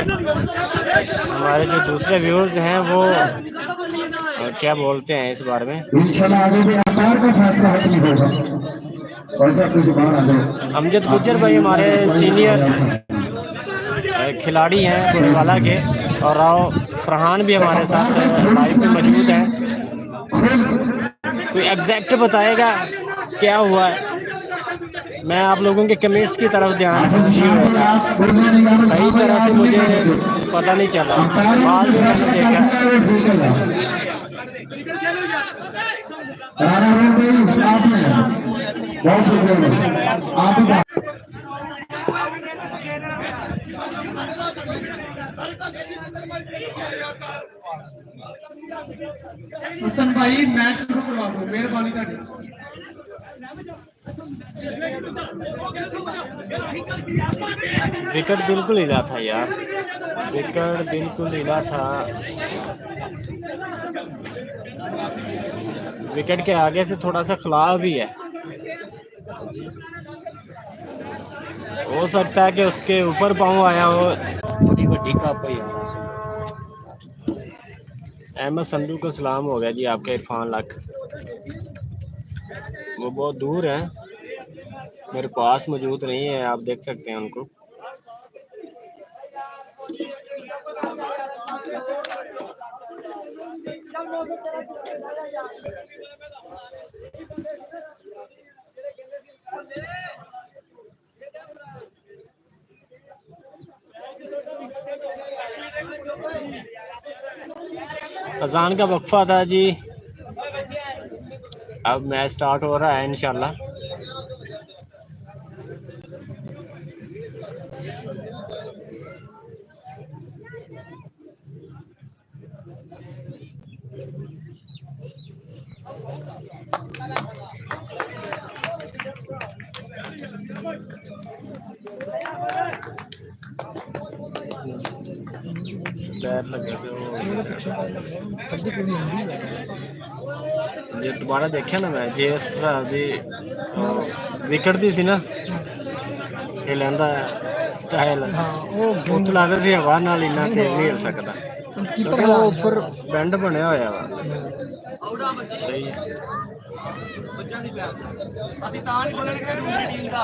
हमारे जो दूसरे व्यूअर्स हैं वो क्या बोलते हैं इस बारे में। इंशाल्लाह आगे भी अंपायर का फैसला नहीं होगा। और सब कुछ बाहर आ गए। अमजद गुज्जर भाई हमारे सीनियर खिलाड़ी हैं कोतवाली के, और राव फरहान भी हमारे साथ लाइव में मौजूद हैं। कोई एग्जैक्ट बताएगा क्या हुआ है। मैं आप लोगों के कमेंट्स की तरफ ध्यान सही तरह से मुझे पता नहीं चला। बाद में मैंने देखा बहुत शुक्रिया आप हसन भाई मैच शुरू करवा दो मेहरबानी ਤੁਹਾਡੀ। विकेट बिल्कुल हिला था यार, विकेट बिल्कुल हिला था। विकेट के आगे से थोड़ा सा खिलाफ भी है, हो सकता है कि उसके ऊपर पाँव आया हो। बड़ी बड़ी कप है यार। अहमद संधू को सलाम हो गया जी आपके इरफान लाख। वो बहुत दूर है, मेरे पास मौजूद नहीं है, आप देख सकते हैं उनको। अजान का वक्फा था जी, अब मैच स्टार्ट हो रहा है इंशाल्लाह। पैर लगे थे वो ਜੇ ਦੁਬਾਰਾ ਦੇਖਿਆ ਨਾ ਮੈਂ ਜੇ ਇਸ ਹਿਸਾਬ ਦੀ ਵਿਕਟ ਦੀ ਸੀ ਨਾ ਇਹ ਲੈਂਦਾ ਸਟਾਈਲ ਉਹ ਤੋਂ ਲੱਗਦਾ ਸੀ ਹਵਾ ਨਾਲ ਇੰਨਾ ਤੇਜ਼ ਨਹੀਂ ਹਿਲ ਸਕਦਾ ਕਿਉਂਕਿ ਉਹ ਉੱਪਰ ਬੈਂਡ ਬਣਿਆ ਹੋਇਆ ਵਾ ਸਹੀ ਅਸੀਂ ਤਾਂ ਨਹੀਂ ਬੋਲਣ ਕਿ ਦੂਸਰੀ ਟੀਮ ਦਾ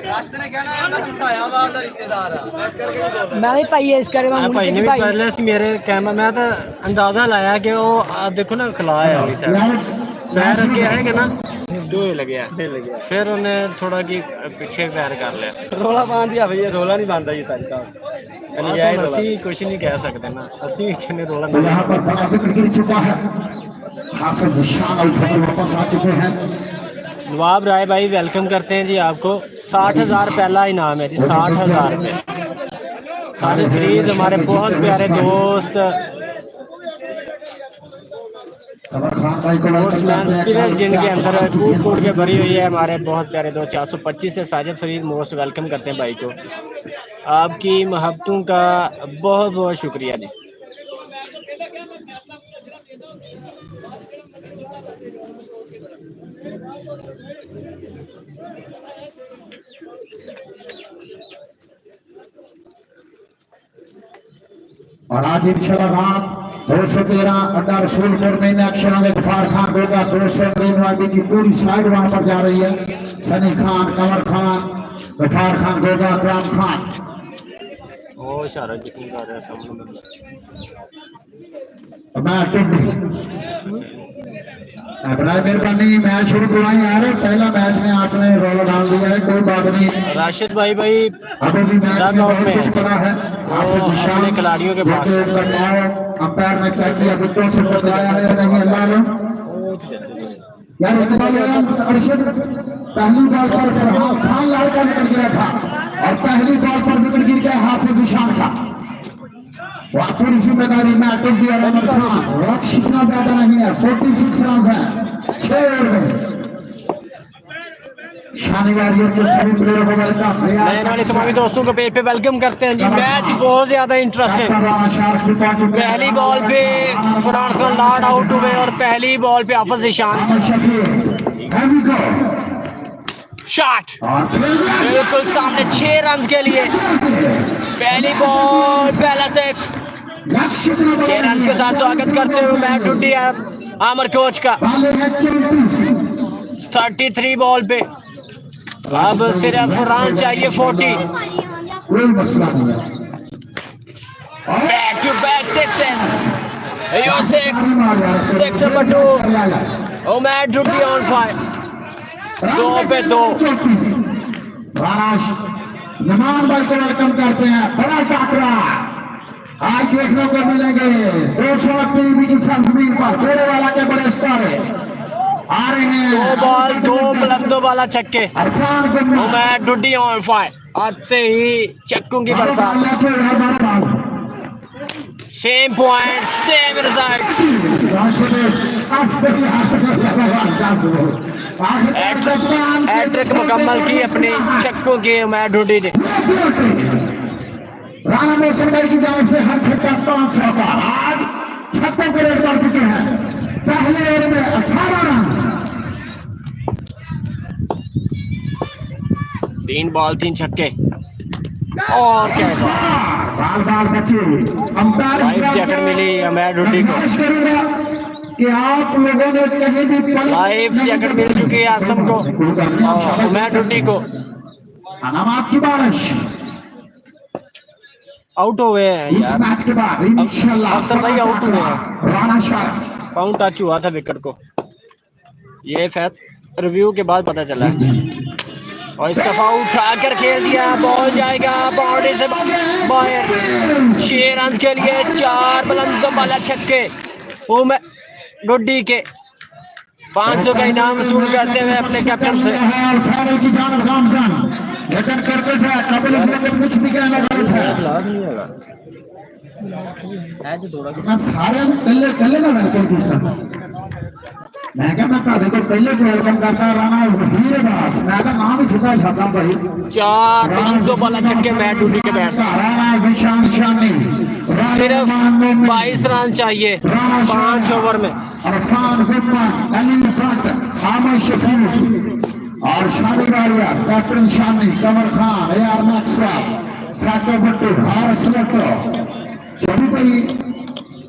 ਰਾਸ਼ਦ ਨੇ ਕਹਿਣਾ ਉਹਦਾ ਹਮਸਾਇਆ ਵਾ ਉਹਦਾ ਰਿਸ਼ਤੇਦਾਰ ਆ ਇਸ ਕਰਕੇ ਨਹੀਂ ਬੋਲਦਾ मैं भी भाई है इस करे ਮੈਂ ਭਾਈ ਨੇ ਵੀ ਪਹਿਲੇ ਸੀ ਮੇਰੇ ਕੈਮਰਾ ਮੈਂ ਤਾਂ ਅੰਦਾਜ਼ਾ ਲਾਇਆ ਕਿ ਉਹ ਦੇਖੋ ਨਾ ਖਲਾ ਹੈ ਵਾਲੀ ਸਾਈਡ ਪੈਰ ਅੱਗੇ ਆਏਗਾ ਨਾ ਦੋਏ ਲੱਗਿਆ ਫਿਰ ਉਹਨੇ ਥੋੜਾ ਕੀ ਪਿੱਛੇ ਪੈਰ ਕਰ ਲਿਆ ਰੋਲਾ ਪਾਉਂਦੀ ਆ ਭਈ ਰੋਲਾ ਨਹੀਂ ਬੰਦਾ ਜੀ ਤਾਰੀ ਸਾਹਿਬ ਅਸੀਂ ਕੁਝ ਨਹੀਂ ਕਹਿ ਸਕਦੇ ਨਾ ਅਸੀਂ ਕਿੰਨੇ ਰੋਲਾ तो यहाँ पर बड़ा विकेट गिर चुका है। हाफिज शान अल फजल वापस आ चुके हैं। नवाब राय भाई वेलकम करते हैं जी आपको 60,000 पहला इनाम है जी 60,000 रुपये सारे फरीद हमारे बहुत प्यारे दोस्त कमर खान भाई को स्पोर्ट्समैन स्पिरिट जिनके अंदर कूट कूट के भरी हुई है हमारे बहुत प्यारे दोस्त 425 से साजिद फरीद मोस्ट वेलकम करते हैं भाई को आपकी मोहब्बतों का बहुत बहुत शुक्रिया जी और आज इंशाल्लाह रात 213 अड्डा रसूलपुर में एक्शन वाले गफार खान होगा 299 की पूरी साइड वहां पर जा रही है सनी खान कमर खान गफार खान गोगा अकराम खान ओ इशारा जितनी कर रहा है सामने मैं टिड्डी अपना मेहरबानी मैच शुरू करवाई यार पहला मैच में आपने रोल डाल दिया है कोई बात नहीं राशिद भाई अभी भी मैच में बहुत कुछ पड़ा है अपने खिलाड़ियों के पास अंपायर ने चेक किया विकेटों से टकराया है नहीं अल्लाह ने यार इकबाल अरशद पहली बॉल पर फरहान खान लाल का विकेट गिरा था और पहली बॉल पर विकेट गिर गया हाफिज ईशान का पूरी जिम्मेदारी में अटक दिया अमर खान रक्ष इतना ज्यादा नहीं है 46 रन है 6 ओवर में शनिवार के सभी प्लेयरों को वेलकम नए वाले तमाम दोस्तों को पेज पे वेलकम करते हैं जी मैच बहुत ज्यादा इंटरेस्टिंग पहली बॉल पे फरहान खान लाड आउट हुए और पहली बॉल पे हाफिज ईशान शॉट बिल्कुल सामने 6 रन के लिए पहली बॉल पहला 6 रन के साथ स्वागत करते हुए मैच टूटी है आमर कोच का 33 बॉल पे अब सिर्फ रन चाहिए 40 कोई मसला नहीं है back to back 6 number 2 Umair टूटी ऑन फायर 2 पे 2 राराश नमान भाई को वेलकम करते हैं बड़ा टाकरा आज देखने को मिलेंगे 200 पीवी की सरजमीन पर तेरे वाला के बड़े सितारे आ रहे हैं 2 बॉल 2 बुलंदों वाला छक्के अरफान गुन्ना उमैर टूटी ऑन फायर आते ही चक्कों की बरसात same point same result hattrick मुकम्मल की अपनी चक्कों की उमैर टूटी ने राणा मौसम भाई की जानिब से हर छक्का 500 का आज छक्कों के रेट बढ़ चुके हैं पहले ओवर में 18 रन 3 बॉल 3 छक्के और क्या बाल बचे अंपायर वाइफ जैकेट मिली उमैर टूटी को कि आप लोगों ने कहीं भी वाइफ जैकेट मिल चुकी है आसम को और उमैर टूटी को अनामात की बारिश आउट हो गए हैं इस यार मैच के बाद इंशाल्लाह अख्तर भाई आउट हुए हैं राणा शाह पाउंड टच हुआ था विकेट को ये फैस रिव्यू के बाद पता चला और इस दफा उठा कर खेल दिया बॉल जाएगा बाउंड्री से बाहर 6 रन के लिए 4 बुलंदों वाला छक्के उमैर गुड्डी के 500 का इनाम वसूल करते हुए अपने कैप्टन से फाइनल की जान गामजान लेकिन करके है कपिल इसमें कुछ भी कहना गलत है मैं सारे पहले पहले ना वेलकम करता मैं क्या मैं ਤੁਹਾਡੇ को पहले को वेलकम करता राणा हीरे दास मैं का नाम ही सीधा छाता भाई 4 बुलंदों वाला छक्के मैच टूटी के बैट राणा निशान शानी सिर्फ 22 रन चाहिए 5 ओवर में अरफान गुप्ता, अली भट्ट, हामिद शफीक और Shani Walia, captain Shani, Qamar Khan, AR Maxwell, Sako Bhattu, Bharat selector.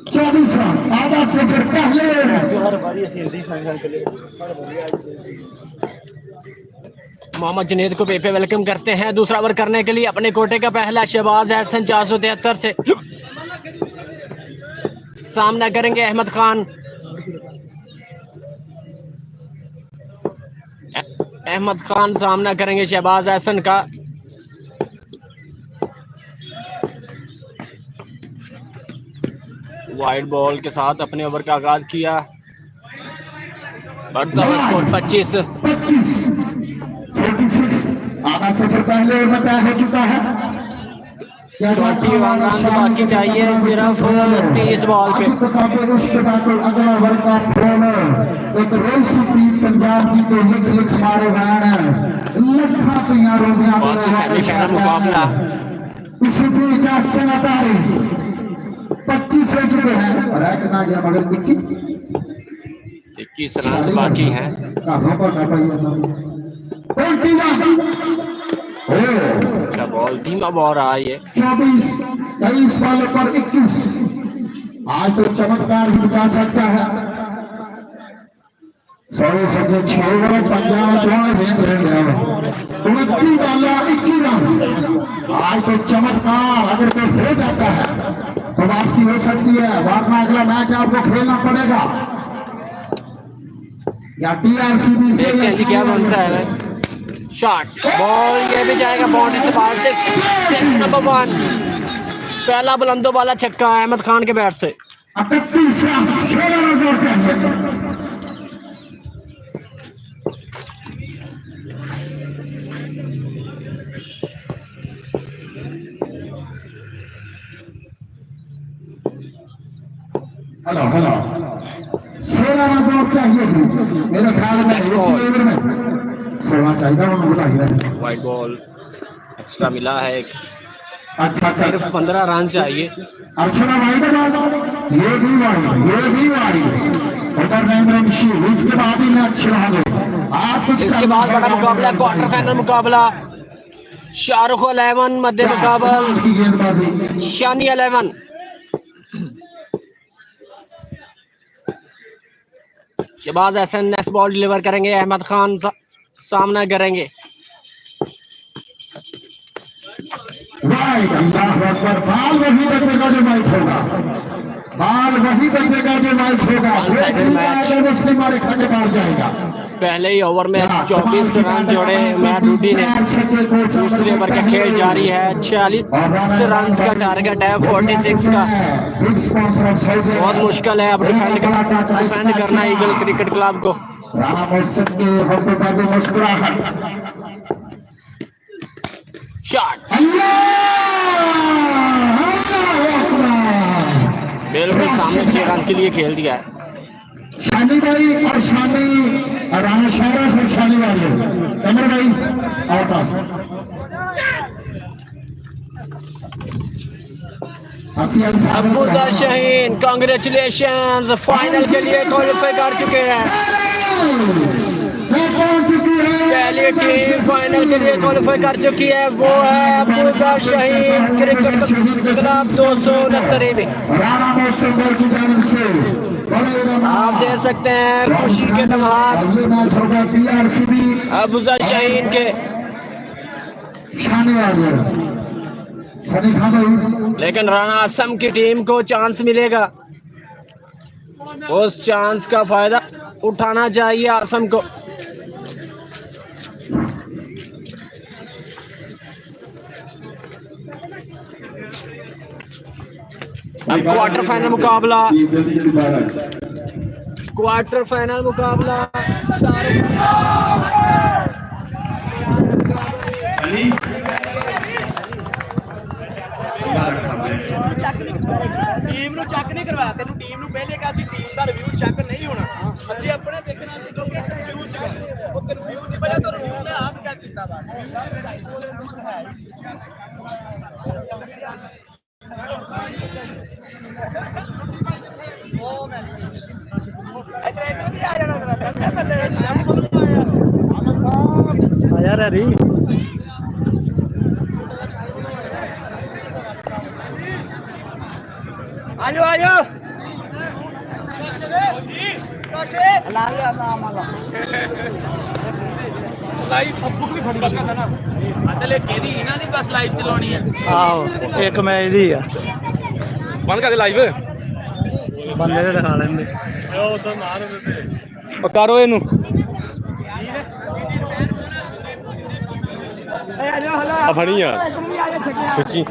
24 run आधा से फिर पहले मोहम्मद जुनेद को पे वेलकम करते हैं दूसरा ओवर करने के लिए अपने कोटे का पहला। शहबाज अहसन 473 से सामना करेंगे अहमद खान। अहमद खान सामना करेंगे शहबाज अहसन का। वाइड बॉल के साथ अपने ओवर का आगाज किया। बढ़ता हुआ स्कोर 25 आधा सफर पहले तय हो चुका है। 21 रन बाकी चाहिए सिर्फ 30 बॉल पे। उसके बाद अगला ओवर का फोन एक रेसी टीम पंजाब की तो लिख लिख मारे वैन लखा तैयारों में मुकाबला इसी बीच सेनादारी 25 हो चुके हैं और कितना गया मगर 21 रन बाकी हैं। अच्छा बॉल धीमा बॉल रहा है ये। 24-23 वाले पर 21। आज तो चमत्कार भी बचा सकता है। 6 पंजाब 29 वाला 21 रन। आज तो चमत्कार अगर तो हो जाता है तो वापसी हो सकती है, वरना अगला मैच आपको खेलना पड़ेगा या TRCB से। देखते हैं क्या बनता है। शॉट बॉल ये भी जाएगा बाउंड्री से बाहर से। 6 नंबर 1 पहला बुलंदों वाला छक्का अहमद खान के बैट से। 38 रन 16 रन और चाहिए। हेलो 16 रन और चाहिए जी मेरे ख्याल में इस ओवर में 16 चाहिए। वाइड बॉल एक्स्ट्रा मिला है एक। अच्छा सिर्फ 15 रन चाहिए। अर्चना वाइड ये भी वाइड उधर नहीं उसके बाद ही मैच रहा गए। आज कुछ इसके बाद बड़ा मुकाबला क्वार्टर फाइनल मुकाबला। शाहरुख 11 मध्य मुकाबला की गेंदबाजी शानी 11। Shahbaz Ahsan next ball deliver करेंगे। अहमद खान सामना करेंगे। वाइड पर बाल वही बचेगा जो वाइड होगा। बाल वही बचेगा जो वाइड होगा। मुस्लिम मारे खा के बाहर जाएगा। पहले ही ओवर में 24 रन जोड़े मैट डूडी ने। दूसरे ओवर का खेल जारी है। 46 रन का टारगेट है 46 का। बहुत मुश्किल है अब डिफेंड करना ईगल क्रिकेट क्लब को। राणा मौसम के होटल पर भी मुस्कुराहट। शॉट बिल्कुल सामने 6 रन के लिए खेल दिया है। शानी भाई और शानी राणा शाहरुख और शानी वाले कमर भाई और पास अब्बुल्ला शाहीन कांग्रेचुलेशन फाइनल के लिए क्वालिफाई कर चुके हैं। पहली टीम फाइनल के लिए क्वालिफाई कर चुकी है वो है अब्बुल्ला शाहीन क्रिकेट क्लब 269 में। राणा मौसम की जानब से आप देख सकते हैं खुशी के दमाद अब्बुल्ला शाहीन के। लेकिन राणा असम की टीम को चांस मिलेगा। उस चांस का फायदा उठाना चाहिए असम को। अब क्वार्टर फाइनल मुकाबला टीम ਨੂੰ ਚੈੱਕ ਨਹੀਂ ਕਰਵਾਇਆ। ਤੈਨੂੰ ਟੀਮ ਨੂੰ ਪਹਿਲੇ ਕਿਹਾ ਸੀ ਟੀਮ ਦਾ ਰਿਵਿਊ ਚੈੱਕ ਨਹੀਂ ਹੋਣਾ। ਅਸੀਂ ਆਪਣੇ ਦੇਖਣਾ ਸੀ ਕਿਉਂਕਿ ਰਿਵਿਊ ਸੀਗਾ ਉਹ ਰਿਵਿਊ ਦੀ ਵਜ੍ਹਾ ਤੋਂ ਰਿਵਿਊ ਨੇ ਆਪ ਚੈੱਕ ਕੀਤਾ ਵਾ। यार हरी आयो आयो आओ एक मैं ਇਹਦੀ ਆ ਬੰਦ ਕਰ ਦੇ ਲਾਈਵ ਬੰਦੇ ਦੇ ਦਿਖਾ ਲੈਂਦੇ ਕਰੋ ਇਹਨੂੰ ਆ ਫੜੀ ਆ ਸੱਚੀ